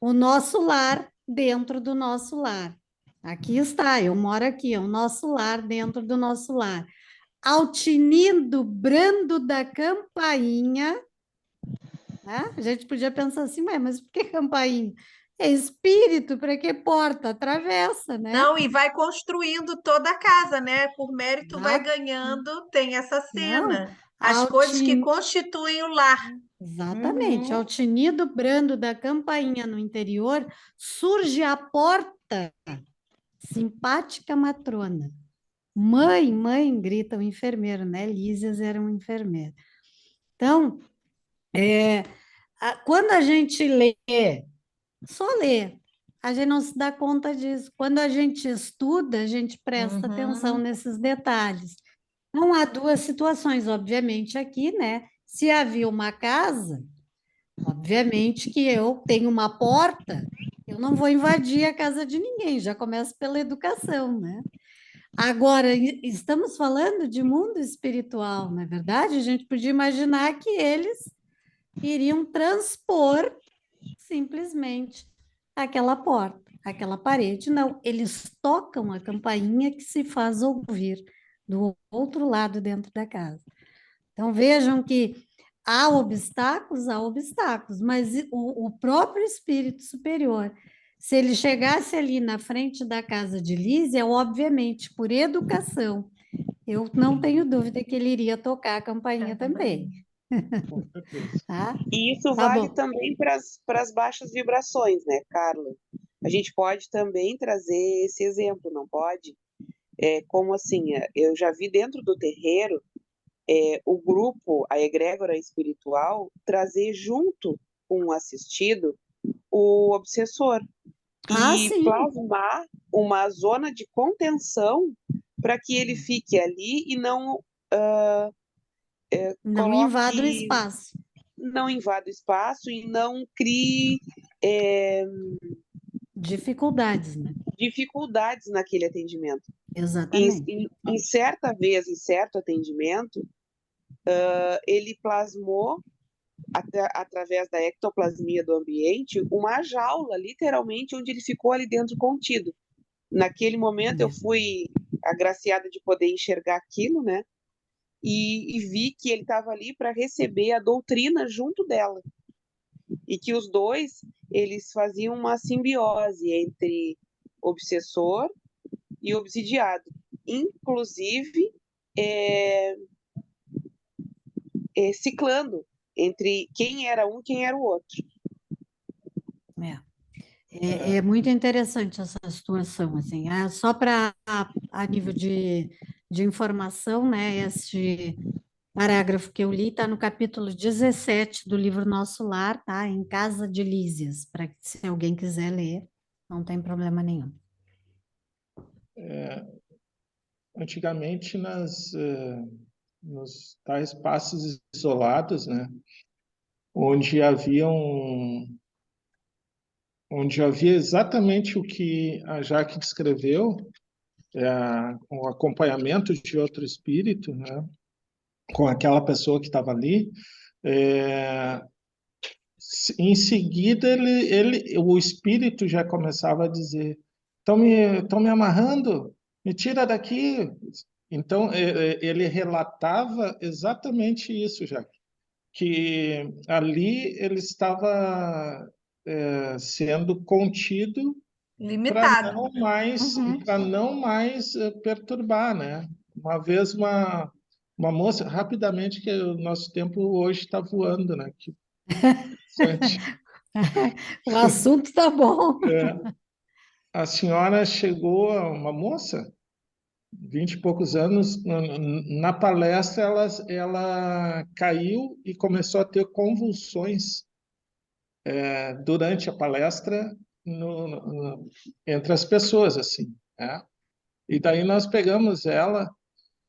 B: o nosso lar dentro do nosso lar. Aqui está, eu moro aqui, é o nosso lar dentro do nosso lar. Ao tinindo brando da campainha, né? A gente podia pensar assim, mas por que campainha? É espírito, para que porta? Atravessa, né?
D: Não, e vai construindo toda a casa, né? Por mérito vai
B: Exato.
D: ganhando, tem essa
B: Não,
D: cena. As
B: ao
D: coisas que
B: tin...
D: constituem o lar.
B: Exatamente, ao
D: Uhum.
B: tinido brando da campainha no interior, surge a porta, simpática matrona. Mãe, mãe, grita o enfermeiro, né? Lísias era um enfermeiro. Então, quando a gente lê, só lê, a gente não se dá conta disso. Quando a gente estuda, a gente presta atenção
D: Uhum.
B: nesses detalhes. Não há duas situações, obviamente, aqui, né? Se havia uma casa, obviamente que eu tenho uma porta, eu não vou invadir a casa de ninguém, já começo pela educação, né? Agora, estamos falando de mundo espiritual, não é verdade? A gente podia imaginar que eles iriam transpor simplesmente aquela porta, aquela parede. Não, eles tocam a campainha que se faz ouvir do outro lado dentro da casa. Então vejam que há obstáculos, mas o próprio espírito superior, se ele chegasse ali na frente da casa de Lísia, obviamente, por educação, eu não tenho dúvida que ele iria tocar a campainha também,
A: Com certeza.
B: tá?
C: E isso
B: Tá
C: vale
B: bom.
C: também para as baixas vibrações, né, Carla? A gente pode também trazer esse exemplo, não pode? Como assim? Eu já vi dentro do terreiro o grupo, a egrégora espiritual, trazer junto com o assistido o obsessor
B: Ah,
C: e
B: sim,
C: plasmar uma zona de contenção para que ele fique ali e não
B: não invada o
C: coloque,
B: espaço.
C: não invada o espaço e não crie é,
B: Dificuldades, né?
C: dificuldades naquele atendimento.
B: Exatamente.
C: Em certa vez, em certo atendimento, ele plasmou, através da ectoplasmia do ambiente, uma jaula, literalmente, onde ele ficou ali dentro contido. Naquele momento, eu
B: É.
C: fui agraciada de poder enxergar aquilo, né? E vi que ele estava ali para receber a doutrina junto dela. E que os dois, eles faziam uma simbiose entre obsessor e obsidiado. Inclusive, é, ciclando entre quem era um e quem era o outro.
B: É. É muito interessante essa situação, assim, só para a nível de informação, né, este parágrafo que eu li está no capítulo 17 do livro Nosso Lar, tá, em Casa de Lísias, para que se alguém quiser ler, não tem problema nenhum.
A: Antigamente, nos tais espaços isolados, né, onde onde havia exatamente o que a Jaque descreveu, o acompanhamento de outro espírito, né, com aquela pessoa que estava ali. é, Em seguida, o espírito já começava a dizer: estão me amarrando, me tira daqui. Então, ele relatava exatamente isso, já que ali ele estava sendo contido
D: Limitado.
B: Uhum.
A: para não mais perturbar, né? Uma vez uma moça, rapidamente, que o nosso tempo hoje está voando, né? Que interessante.
B: O assunto tá bom.
A: A senhora chegou, uma moça, 20 e poucos anos, na palestra ela caiu e começou a ter convulsões durante a palestra entre as pessoas, assim, né? E daí nós pegamos ela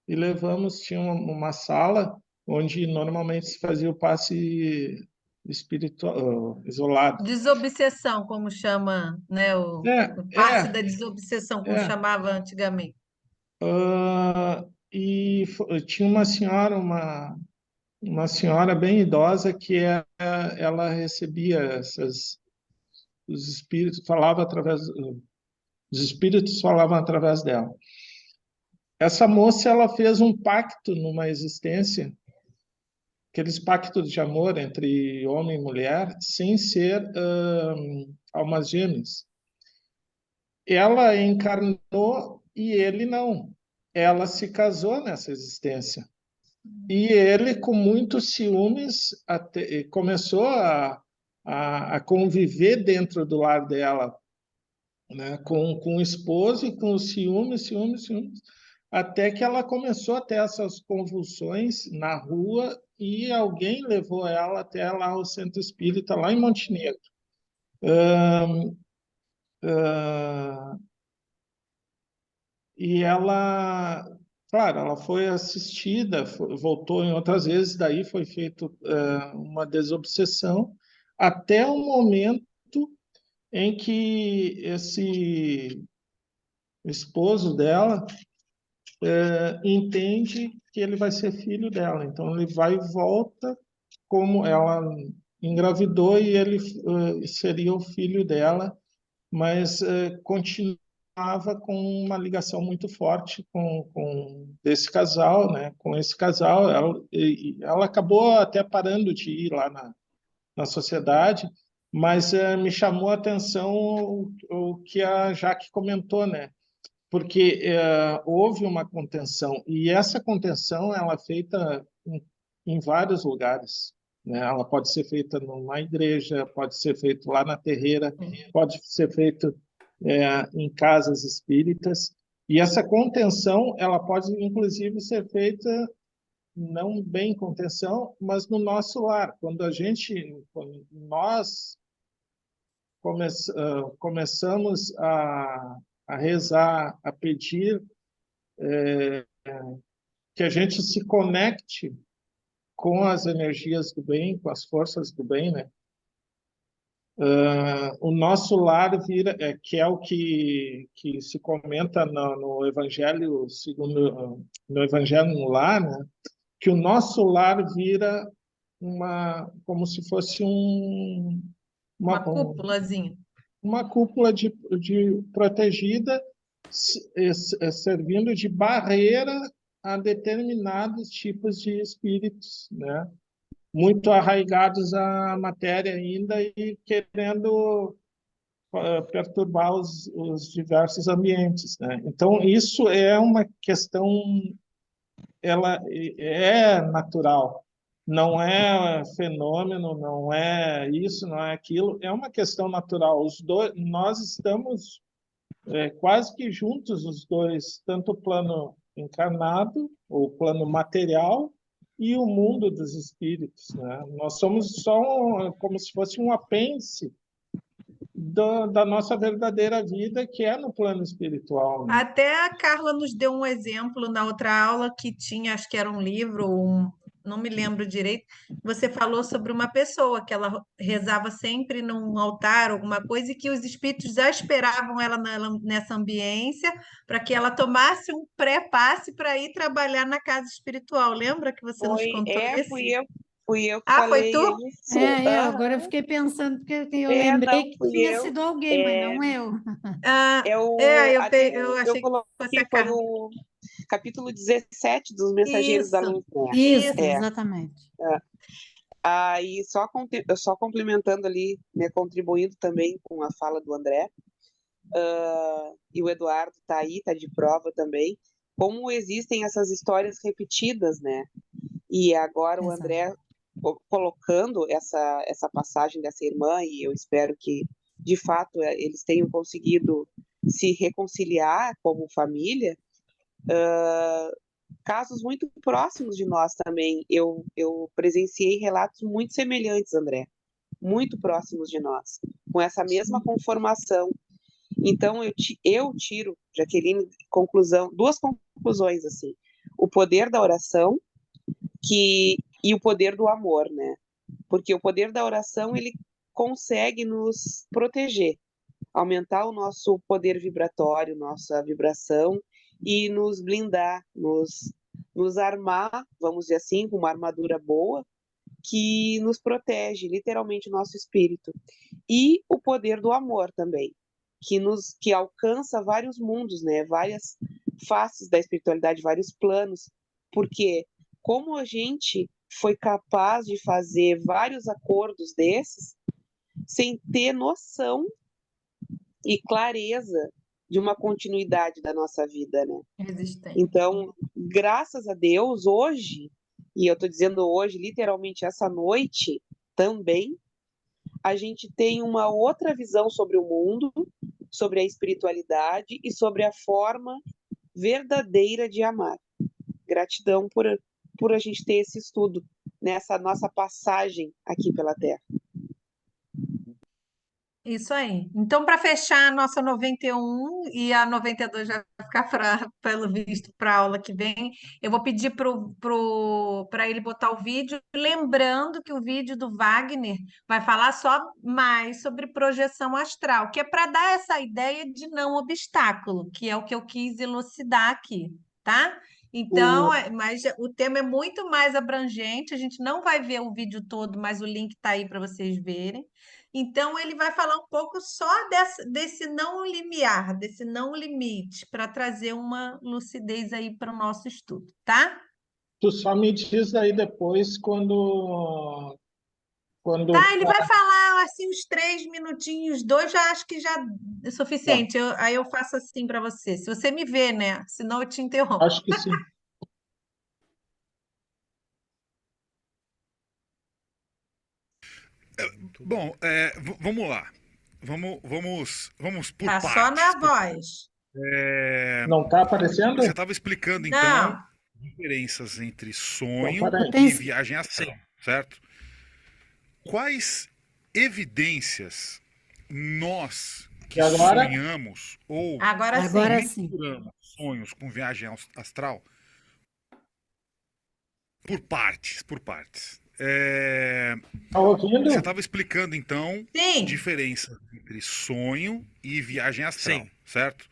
A: e levamos, tinha uma sala onde normalmente se fazia o passe espiritual, isolado.
D: Desobsessão, como chama, né? O passe
A: É,
D: da desobsessão, como
A: é.
D: chamava antigamente.
A: Tinha uma senhora, uma senhora bem idosa que ela recebia os espíritos, falava através Os espíritos falavam através dela. Essa moça, ela fez um pacto numa existência, aqueles pactos de amor entre homem e mulher, sem ser almas gêmeas. Ela encarnou e ele não. Ela se casou nessa existência. E ele, com muitos ciúmes, começou a conviver dentro do lar dela, né? Com o esposo e com os ciúmes, até que ela começou a ter essas convulsões na rua e alguém levou ela até lá ao centro espírita, lá em Montenegro. E ela, claro, ela foi assistida, voltou em outras vezes, daí foi feito uma desobsessão, até o momento em que esse esposo dela entende que ele vai ser filho dela. Então, ele vai e volta como ela engravidou e ele seria o filho dela, mas continuava com uma ligação muito forte com esse casal, né? Com esse casal, ela acabou até parando de ir lá na sociedade, mas me chamou a atenção o que a Jaque comentou, né? Porque houve uma contenção e essa contenção ela é feita em vários lugares, né? Ela pode ser feita numa igreja, pode ser feito lá na terreira, pode ser feito em casas espíritas, e essa contenção ela pode inclusive ser feita não bem contenção, mas no nosso lar, quando nós começamos a rezar, a pedir que a gente se conecte com as energias do bem, com as forças do bem, né? O nosso lar vira, que é o que se comenta no Evangelho segundo no Evangelho no lar, né? Que o nosso lar vira como se fosse
D: Uma cúpulazinha.
A: uma cúpula de protegida, servindo de barreira a determinados tipos de espíritos, né? Muito arraigados à matéria ainda e querendo perturbar os diversos ambientes, né? Então, isso é uma questão, ela é natural, não é fenômeno, não é isso, não é aquilo, é uma questão natural. Nós estamos quase que juntos, os dois, tanto o plano encarnado, o plano material, e o mundo dos espíritos, né? Nós somos só como se fosse um apêndice da nossa verdadeira vida, que é no plano espiritual, né?
D: Até a Carla nos deu um exemplo na outra aula que tinha, acho que era um livro, não me lembro direito. Você falou sobre uma pessoa que ela rezava sempre num altar, alguma coisa, e que os espíritos já esperavam ela nessa ambiência para que ela tomasse um pré-passe para ir trabalhar na casa espiritual. Lembra que você nos contou isso?
C: Fui eu que
D: Ah, foi
C: falei
D: tu?
C: isso.
B: Agora eu fiquei pensando, porque eu lembrei
C: Não,
B: que
C: fui
B: tinha
C: eu.
B: sido alguém, mas não eu.
D: Ah,
C: Eu
D: achei que fosse
C: coloquei,
D: a
C: foi
D: Carla.
C: o capítulo 17 dos Mensageiros da
D: Isso,
C: Luz, né?
B: Isso,
C: É.
B: exatamente.
C: Aí, só complementando ali, né, contribuindo também com a fala do André, e o Eduardo está aí, está de prova também, como existem essas histórias repetidas, né? E agora o André colocando essa passagem dessa irmã, e eu espero que, de fato, eles tenham conseguido se reconciliar como família. Casos muito próximos de nós também, eu presenciei relatos muito semelhantes, André, muito próximos de nós, com essa mesma conformação. Então, eu tiro, Jaqueline, duas conclusões, assim, o poder da oração e o poder do amor, né? Porque o poder da oração, ele consegue nos proteger, aumentar o nosso poder vibratório, nossa vibração, e nos blindar, nos armar, vamos dizer assim, com uma armadura boa, que nos protege, literalmente, o nosso espírito. E o poder do amor também. que alcança vários mundos, né? Várias faces da espiritualidade, vários planos, porque como a gente foi capaz de fazer vários acordos desses sem ter noção e clareza de uma continuidade da nossa vida, né?
D: Resistente.
C: Então, graças a Deus, hoje, e eu estou dizendo hoje, literalmente essa noite também, a gente tem uma outra visão sobre o mundo, sobre a espiritualidade e sobre a forma verdadeira de amar. Gratidão por a gente ter esse estudo nessa nossa passagem aqui pela Terra.
D: Isso aí. Então, para fechar a nossa 91 e a 92 já vai ficar pelo visto para a aula que vem, eu vou pedir para ele botar o vídeo, lembrando que o vídeo do Wagner vai falar só mais sobre projeção astral, que é para dar essa ideia de não obstáculo, que é o que eu quis elucidar aqui, tá? Então, mas o tema é muito mais abrangente, a gente não vai ver o vídeo todo, mas o link está aí para vocês verem. Então, ele vai falar um pouco só desse não limiar, desse não limite, para trazer uma lucidez aí para o nosso estudo, tá?
A: Tu só me diz aí depois quando
D: Tá, ele vai falar assim uns 3 minutinhos, 2 já acho que já é suficiente. Aí eu faço assim para você. Se você me vê, né? Senão eu te interrompo.
A: acho que sim.
E: Bom, vamos lá. Vamos por
D: Tá
E: partes.
D: só na voz.
A: Não está aparecendo?
E: Você estava explicando, então,
D: Não.
E: diferenças entre sonho
A: Então,
E: e
B: peraí.
E: viagem astral, certo? Quais evidências nós que
A: E agora?
E: sonhamos ou
D: Agora sim.
B: Agora sim.
E: misturamos sonhos com viagem astral? Por partes.
A: Está ouvindo?
E: Você estava explicando, então,
D: Sim.
E: diferença entre sonho e viagem astral, certo?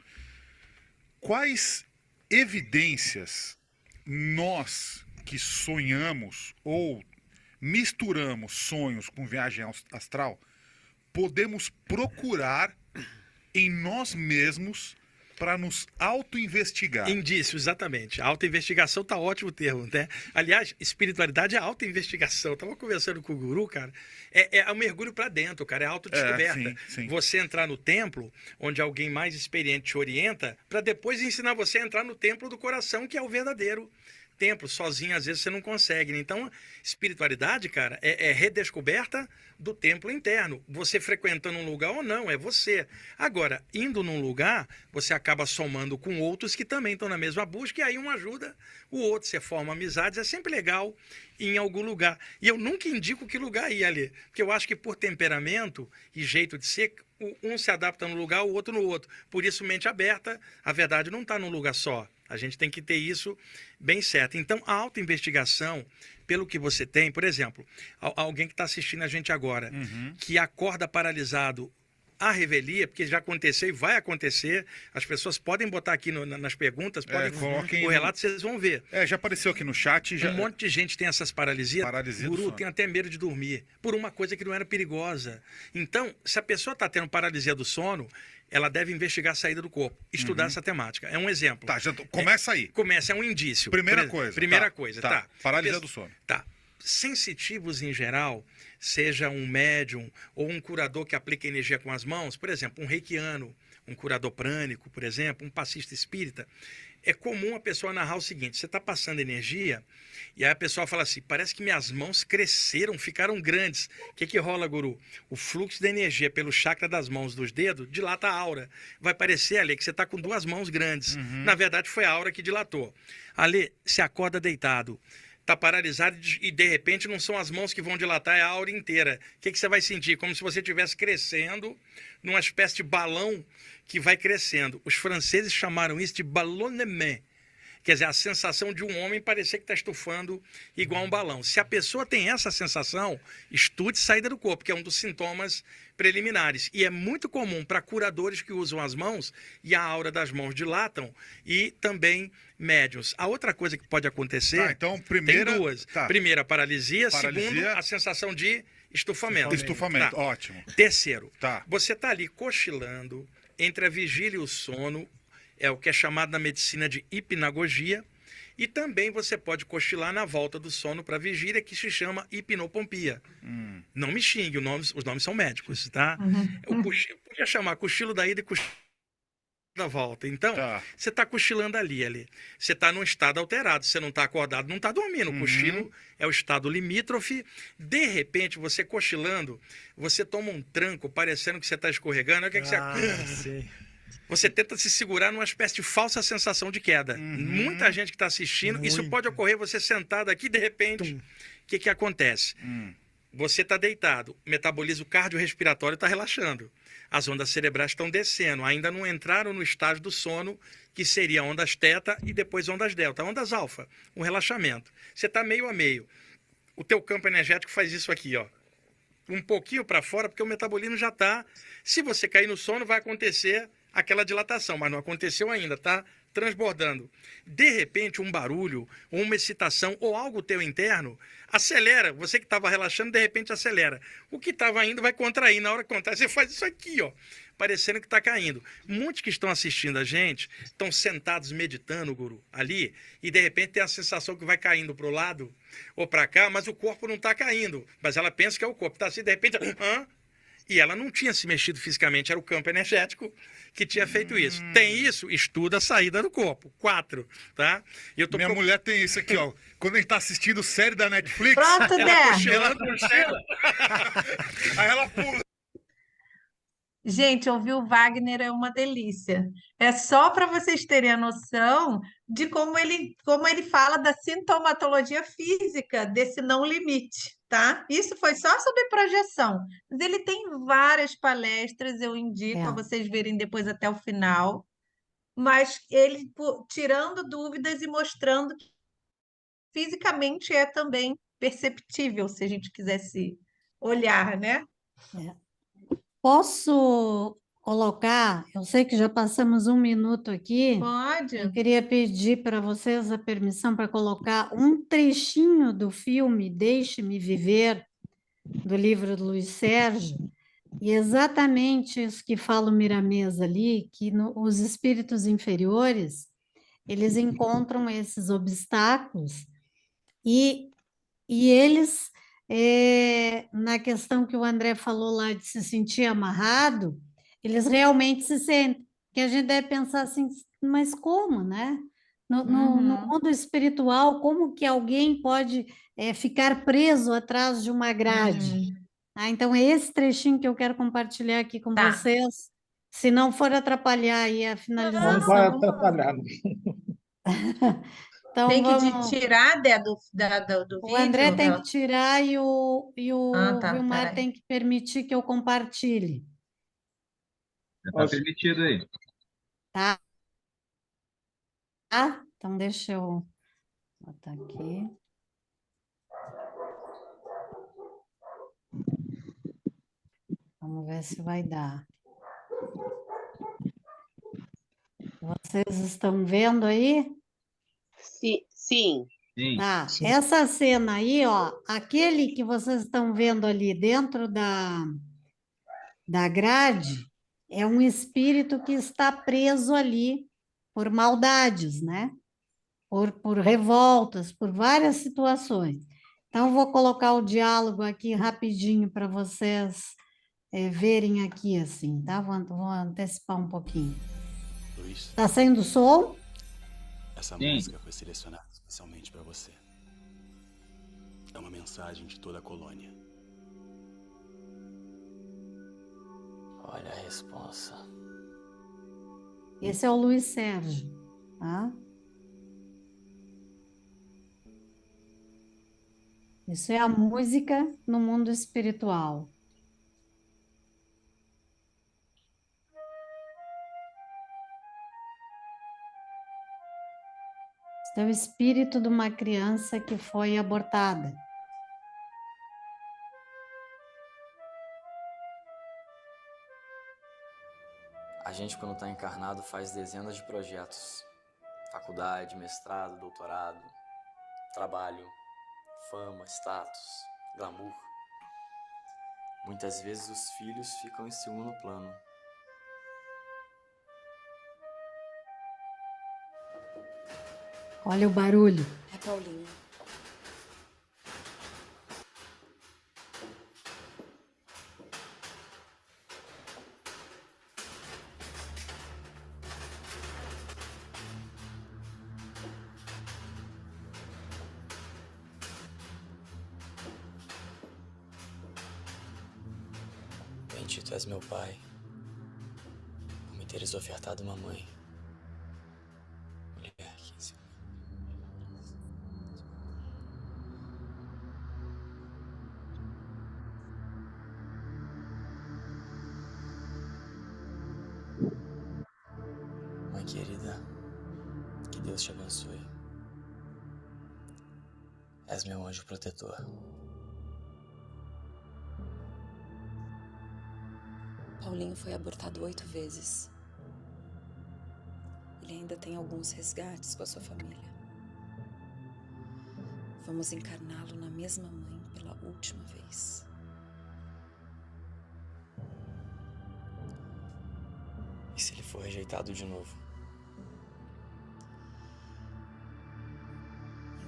E: Quais evidências nós que sonhamos ou misturamos sonhos com viagem astral podemos procurar em nós mesmos para nos auto-investigar?
F: Indício, exatamente. A autoinvestigação tá ótimo o termo, né? Aliás, espiritualidade é autoinvestigação. Eu tava conversando com o guru, cara. É um mergulho para dentro, cara. É autodescoberta.
E: Sim.
F: Você entrar no templo, onde alguém mais experiente te orienta, para depois ensinar você a entrar no templo do coração, que é o verdadeiro templo. Sozinho, às vezes, você não consegue, né? Então, espiritualidade, cara, é redescoberta do templo interno. Você frequentando um lugar ou não, é você. Agora, indo num lugar, você acaba somando com outros que também estão na mesma busca, e aí um ajuda o outro. Você forma amizades, é sempre legal ir em algum lugar. E eu nunca indico que lugar ir ali, porque eu acho que por temperamento e jeito de ser, um se adapta num lugar, o outro no outro. Por isso, mente aberta, a verdade não está num lugar só. A gente tem que ter isso bem certo. Então, a autoinvestigação, pelo que você tem, por exemplo, alguém que está assistindo a gente agora, que acorda paralisado à revelia, porque já aconteceu e vai acontecer, as pessoas podem botar aqui nas perguntas, podem
E: coloquem
F: o relato, vocês vão ver.
E: Já apareceu aqui no chat.
F: Um monte de gente tem essas paralisias.
E: Paralisia do
F: Guru
E: sono.
F: tem até medo de dormir, por uma coisa que não era perigosa. Então, se a pessoa está tendo paralisia do sono, ela deve investigar a saída do corpo, estudar essa temática. É um exemplo.
E: Tá, começa aí.
F: Começa, é um indício.
E: Primeira coisa.
F: Tá.
E: Paralisia do sono.
F: Tá. Sensitivos em geral, seja um médium ou um curador que aplica energia com as mãos, por exemplo, um reikiano, um curador prânico, por exemplo, um passista espírita, é comum a pessoa narrar o seguinte: você está passando energia e aí a pessoa fala assim, parece que minhas mãos cresceram, ficaram grandes. O que rola, guru? O fluxo da energia pelo chakra das mãos, dos dedos, dilata a aura. Vai parecer, Ale, que você está com 2 mãos grandes. Na verdade, foi a aura que dilatou. Ale, você acorda deitado, está paralisado e de repente não são as mãos que vão dilatar, é a aura inteira. O que você vai sentir? Como se você estivesse crescendo numa espécie de balão que vai crescendo. Os franceses chamaram isso de ballonnement. Quer dizer, a sensação de um homem parecer que está estufando igual um balão. Se a pessoa tem essa sensação, estude saída do corpo, que é um dos sintomas preliminares. E é muito comum para curadores que usam as mãos e a aura das mãos dilatam, e também médiuns. A outra coisa que pode acontecer,
E: então,
F: tem 2.
E: Tá.
F: Primeira, paralisia. Segundo, a sensação de estufamento.
E: Estufamento,
F: Tá.
E: ótimo.
F: Terceiro,
E: Tá.
F: você está ali cochilando, entre a vigília e o sono, é o que é chamado na medicina de hipnagogia, e também você pode cochilar na volta do sono para a vigília, que se chama hipnopompia. Não me xingue, os nomes são médicos, tá? O cochilo, podia chamar cochilo da ida e cochilo da volta. Então,
E: Tá.
F: você está cochilando ali. Você está num estado alterado, você não está acordado, não está dormindo. O cochilo é o estado limítrofe. De repente, você cochilando, você toma um tranco, parecendo que você está escorregando. O que, é que você...
G: Sei.
F: Você tenta se segurar numa espécie de falsa sensação de queda. Muita gente que está assistindo, isso
G: Muito.
F: pode ocorrer você sentado aqui, de repente, o que acontece? Você está deitado, o metabolismo cardiorrespiratório está relaxando. As ondas cerebrais estão descendo, ainda não entraram no estágio do sono, que seria ondas teta e depois ondas delta, ondas alfa, um relaxamento. Você está meio a meio. O teu campo energético faz isso aqui, ó. Um pouquinho para fora, porque o metabolismo já está... Se você cair no sono, vai acontecer aquela dilatação, mas não aconteceu ainda, tá transbordando. De repente, um barulho, ou uma excitação, ou algo teu interno, acelera. Você que estava relaxando, de repente acelera. O que estava indo vai contrair. Na hora que contrai, você faz isso aqui, ó, parecendo que está caindo. Muitos que estão assistindo a gente estão sentados meditando, guru, ali, e de repente tem a sensação que vai caindo para o lado ou para cá, mas o corpo não está caindo. Mas ela pensa que é o corpo. Está assim, de repente... E ela não tinha se mexido fisicamente, era o campo energético que tinha feito isso. Tem isso? Estuda a saída do corpo. 4, tá? E eu tô
E: Minha mulher tem isso aqui, ó. Quando a gente tá assistindo série da Netflix,
D: Pronto,
F: ela
D: Dé.
F: cochilando no chão.
E: aí ela pula.
D: Gente, ouvir o Wagner é uma delícia. É só para vocês terem a noção de como ele fala da sintomatologia física desse não limite, tá? Isso foi só sobre projeção, mas ele tem várias palestras, eu indico a
B: É.
D: vocês verem depois até o final, mas ele tirando dúvidas e mostrando que fisicamente é também perceptível, se a gente quisesse olhar, né?
B: Posso colocar? Eu sei que já passamos 1 minuto aqui.
D: Pode.
B: Eu queria pedir para vocês a permissão para colocar um trechinho do filme Deixe-me Viver, do livro do Luiz Sérgio, e exatamente isso que fala o Miramês ali, que os espíritos inferiores, eles encontram esses obstáculos e eles, na questão que o André falou lá de se sentir amarrado, eles realmente se sentem. Que a gente deve pensar assim, mas como, né? No mundo espiritual, como que alguém pode ficar preso atrás de uma grade? Então, é esse trechinho que eu quero compartilhar aqui com
D: Tá.
B: vocês, se não for atrapalhar aí a
A: Não vai
B: finalização.
A: atrapalhar.
B: Então,
D: Tem que
B: vamos...
D: tirar, Dé, do
B: O André
D: vídeo?
B: tem que tirar e o
D: Tá,
B: Vilmar
D: peraí.
B: tem que permitir que eu compartilhe,
H: Já tá permitido aí.
B: tá? Então, deixa eu botar aqui. Vamos ver se vai dar. Vocês estão vendo aí?
C: Sim, sim.
H: Sim.
B: Tá. Essa cena aí, ó, aquele que vocês estão vendo ali dentro da grade é um espírito que está preso ali por maldades, né? Por revoltas, por várias situações. Então, vou colocar o diálogo aqui rapidinho para vocês verem aqui, assim, tá? Vou antecipar um pouquinho.
I: Luiz,
B: Tá saindo som?
I: essa
H: Sim.
I: música foi selecionada especialmente para você. É uma mensagem de toda a colônia. Olha a responsa.
B: Esse é o Luiz Sérgio, tá? Isso é a música no mundo espiritual. Isso é o espírito de uma criança que foi abortada.
J: A gente, quando está encarnado, faz dezenas de projetos. Faculdade, mestrado, doutorado, trabalho, fama, status, glamour. Muitas vezes os filhos ficam em segundo plano.
B: Olha o barulho.
G: É Paulinho.
J: Bendito és meu Pai, por me teres ofertado uma mãe. Mulher, 15. Mãe querida, que Deus te abençoe. És meu anjo protetor.
G: Paulinho foi abortado 8 vezes. Ele ainda tem alguns resgates com a sua família. Vamos encarná-lo na mesma mãe pela última vez.
J: E se ele for rejeitado de novo?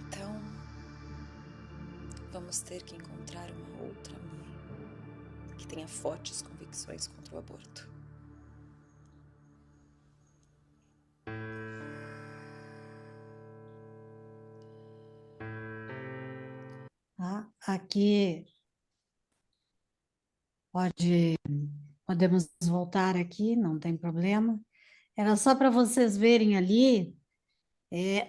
G: Então, vamos ter que encontrar uma outra mãe que tenha fortes convicções contra o aborto.
B: Aqui podemos voltar aqui, não tem problema. Era só para vocês verem ali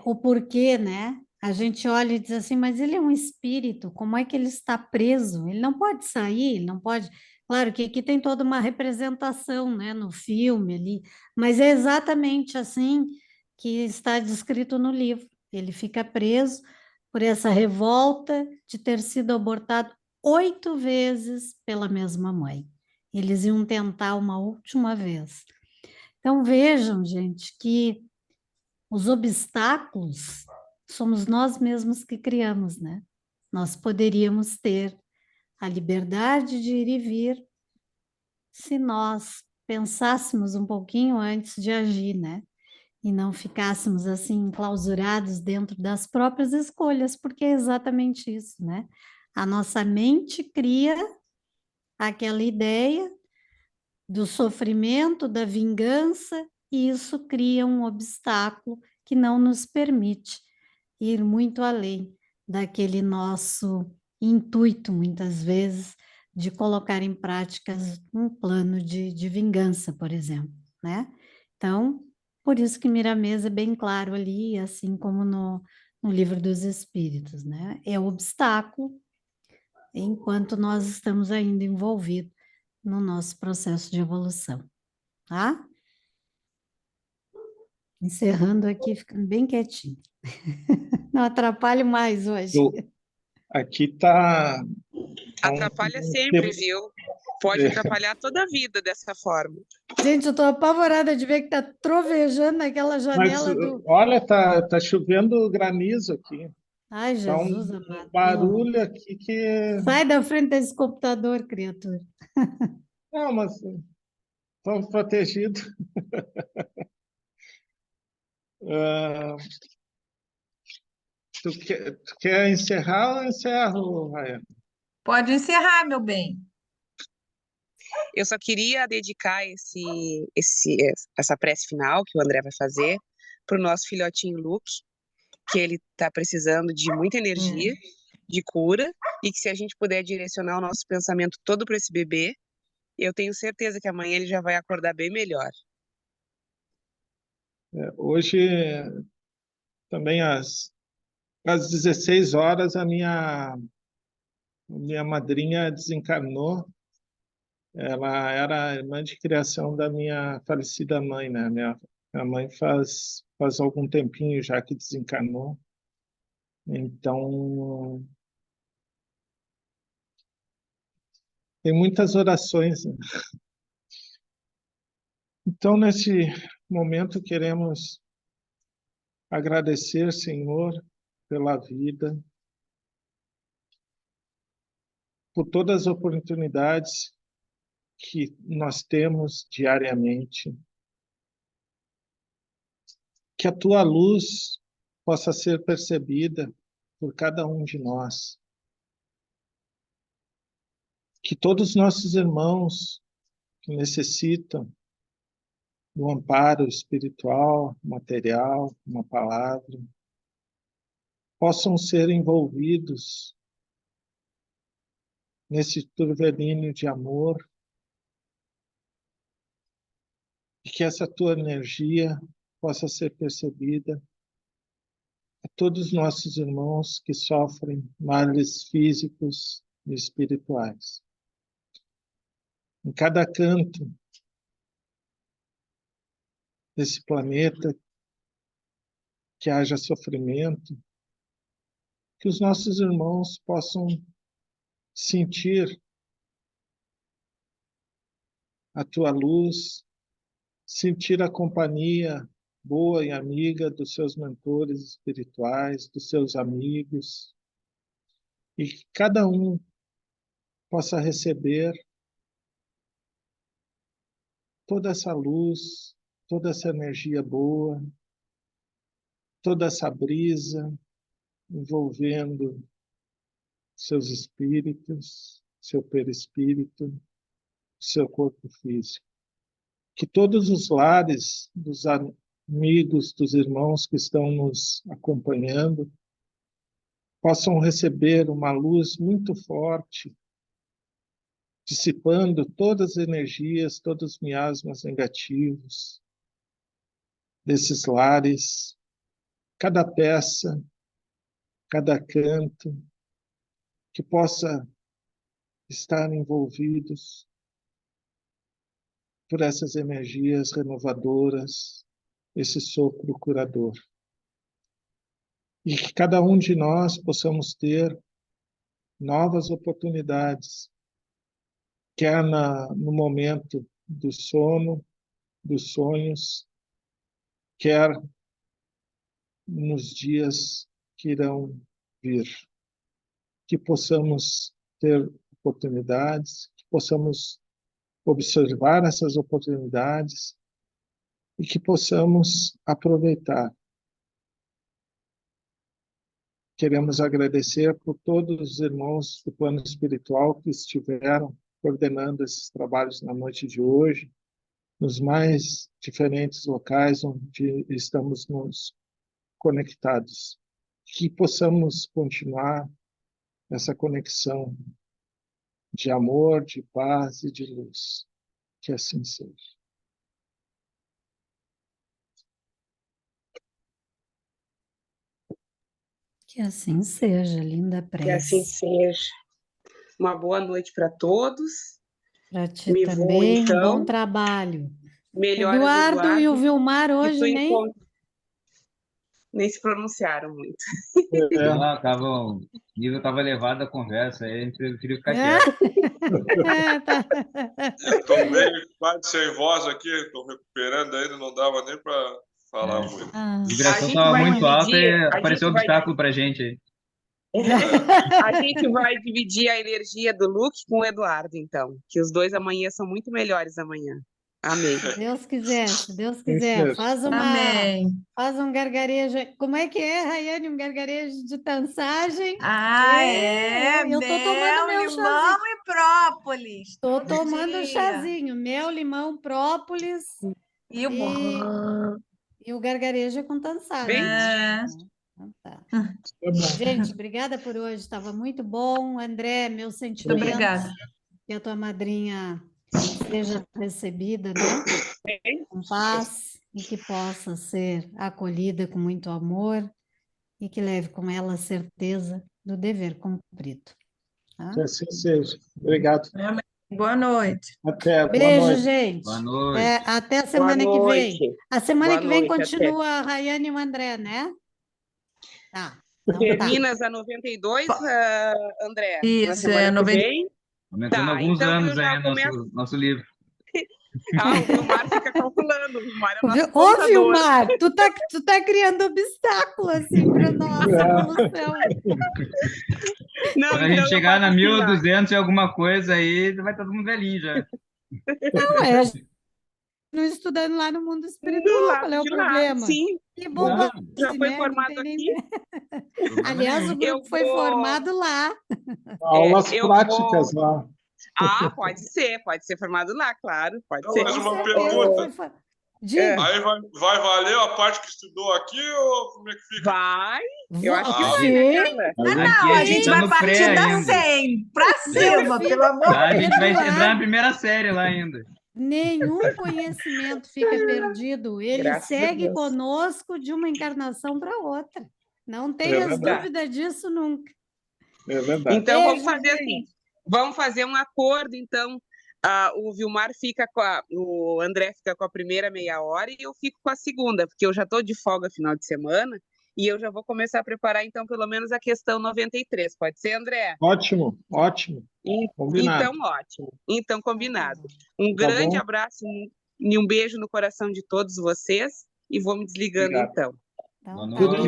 B: o porquê, né? A gente olha e diz assim, mas ele é um espírito, como é que ele está preso? Ele não pode sair, ele não pode... Claro que aqui tem toda uma representação, né, no filme ali, mas é exatamente assim que está descrito no livro. Ele fica preso por essa revolta de ter sido abortado 8 vezes pela mesma mãe. Eles iam tentar uma última vez. Então vejam, gente, que os obstáculos somos nós mesmos que criamos, né? Nós poderíamos ter a liberdade de ir e vir se nós pensássemos um pouquinho antes de agir, né? E não ficássemos assim enclausurados dentro das próprias escolhas, porque é exatamente isso, né? A nossa mente cria aquela ideia do sofrimento, da vingança, e isso cria um obstáculo que não nos permite ir muito além daquele nosso intuito, muitas vezes, de colocar em prática um plano de vingança, por exemplo, né? Então, por isso que Miramês é bem claro ali, assim como no Livro dos Espíritos, né? É o obstáculo enquanto nós estamos ainda envolvidos no nosso processo de evolução, tá? Encerrando aqui, ficando bem quietinho. Não atrapalho mais hoje.
A: Aqui tá...
C: Atrapalha sempre, viu? Pode atrapalhar toda a vida dessa forma.
B: Gente, eu estou apavorada de ver que está trovejando naquela janela do...
A: Olha, tá chovendo granizo aqui.
B: Ai,
A: Tá
B: Jesus
A: um
B: amado.
A: barulho aqui que...
B: Sai da frente desse computador, criatura.
A: Não, mas estamos protegidos. Tu quer encerrar ou encerro, Raia?
D: Pode encerrar, meu bem.
C: Eu só queria dedicar essa prece final que o André vai fazer para o nosso filhotinho Luke, que ele está precisando de muita energia, de cura, e que se a gente puder direcionar o nosso pensamento todo para esse bebê, eu tenho certeza que amanhã ele já vai acordar bem melhor.
A: Hoje, também às 16 horas, a minha madrinha desencarnou. Ela era a irmã de criação da minha falecida mãe, né? Minha mãe faz algum tempinho já que desencarnou. Então, tem muitas orações, né? Então, nesse momento, queremos agradecer, Senhor, pela vida, por todas as oportunidades que nós temos diariamente. Que a tua luz possa ser percebida por cada um de nós. Que todos os nossos irmãos que necessitam do amparo espiritual, material, uma palavra, possam ser envolvidos nesse turvelínio de amor e que essa tua energia possa ser percebida a todos os nossos irmãos que sofrem males físicos e espirituais. Em cada canto desse planeta que haja sofrimento, que os nossos irmãos possam sentir a tua luz, sentir a companhia boa e amiga dos seus mentores espirituais, dos seus amigos, e que cada um possa receber toda essa luz, toda essa energia boa, toda essa brisa envolvendo seus espíritos, seu perispírito, seu corpo físico. Que todos os lares dos amigos, dos irmãos que estão nos acompanhando, possam receber uma luz muito forte, dissipando todas as energias, todos os miasmas negativos desses lares, cada peça, cada canto, que possa estar envolvidos por essas energias renovadoras, esse sopro curador. E que cada um de nós possamos ter novas oportunidades, quer no momento do sono, dos sonhos, quer nos dias que irão vir. Que possamos ter oportunidades, que possamos observar essas oportunidades e que possamos aproveitar. Queremos agradecer por todos os irmãos do plano espiritual que estiveram coordenando esses trabalhos na noite de hoje, nos mais diferentes locais onde estamos nos conectados. Que possamos continuar essa conexão de amor, de paz e de luz. Que assim seja.
B: Que assim seja, linda prece.
C: Que assim seja. Uma boa noite para todos.
B: Para ti
C: Me
B: também,
C: vou, então.
B: bom trabalho.
C: Melhoras,
B: Eduardo e o Vilmar hoje
C: nem se pronunciaram muito.
H: O nível estava elevado a conversa, aí a gente preferiu ficar quieto.
K: Estou meio quase sem voz aqui, estou recuperando ainda, não dava nem para falar muito.
H: A vibração estava muito alta e apareceu um obstáculo para a gente aí.
C: A gente vai dividir a energia do Luke com o Eduardo, então. Que os dois amanhã são muito melhores amanhã. Amém.
B: Se Deus quiser, se Deus quiser. Faz um gargarejo. Como é que é, Rayane? Um gargarejo de tansagem? Eu tô tomando meu chazinho.
D: Limão e própolis.
B: Estou tomando chazinho. Mel, limão, própolis.
D: E
B: o gargarejo é com tansagem. Então, tá. Gente, obrigada por hoje. Estava muito bom. André, meu sentimento.
D: Muito obrigada.
B: Que a tua madrinha seja recebida, né? Com paz e que possa ser acolhida com muito amor e que leve com ela a certeza do dever cumprido. Tá?
A: Que assim seja. Obrigado.
D: Boa noite.
A: Até.
B: Beijo,
A: boa noite.
B: gente.
H: Boa noite.
B: Até a semana que vem. A semana que vem continua
C: até.
B: a Rayane e o André, né? Tá.
C: Terminas a 92, André?
D: Isso, é 90.
H: Aumentando alguns anos aí nosso livro.
C: O Vilmar fica calculando. O Vilmar é nosso
B: Ô, Vilmar, tu tá criando obstáculo assim para nossa evolução.
H: Quando a gente chegar na 1200 e alguma coisa aí, vai todo mundo velhinho já.
B: Não, estudando lá no mundo espiritual,
C: lado
B: qual é o
C: de lá,
B: problema?
C: sim.
B: Que bobagem,
C: Já foi
B: né? Não
C: formado
B: tem nem...
C: aqui.
B: Aliás, o grupo foi formado lá.
A: Aulas
C: eu
A: práticas lá.
C: Pode ser formado lá, claro, pode
K: Não,
C: ser.
K: mas uma
B: Certeza
K: pergunta.
B: que foi Diga.
K: Aí vai valer a parte que estudou aqui ou como é que fica?
C: Vai, eu acho que
K: Ah,
C: vai, né, Carla?
D: Não, a gente
H: tá
D: vai
H: no pré
D: partir da
H: ainda.
D: 100 pra cima, pelo amor
H: Tá, a gente vai
B: perdoado.
H: entrar na primeira série lá ainda.
B: Nenhum conhecimento fica perdido. Ele
C: Graças a
B: segue
C: Deus.
B: conosco de uma encarnação para outra. Não
A: É
B: tenhas
A: verdade.
B: dúvida disso nunca.
A: É verdade.
C: Então, vamos
B: Beijo,
C: fazer assim.
B: gente.
C: Vamos fazer um acordo, então. O Vilmar fica o André fica com a primeira meia hora e eu fico com a segunda, porque eu já estou de folga final de semana e eu já vou começar a preparar, então, pelo menos a questão 93. Pode ser, André?
A: Ótimo. Combinado.
C: Então, ótimo. Então, combinado. Um
A: Tá
C: grande
A: bom.
C: abraço e um beijo no coração de todos vocês e vou me desligando,
A: Obrigado.
C: então.
B: Então,
H: Boa
B: tá.
H: noite.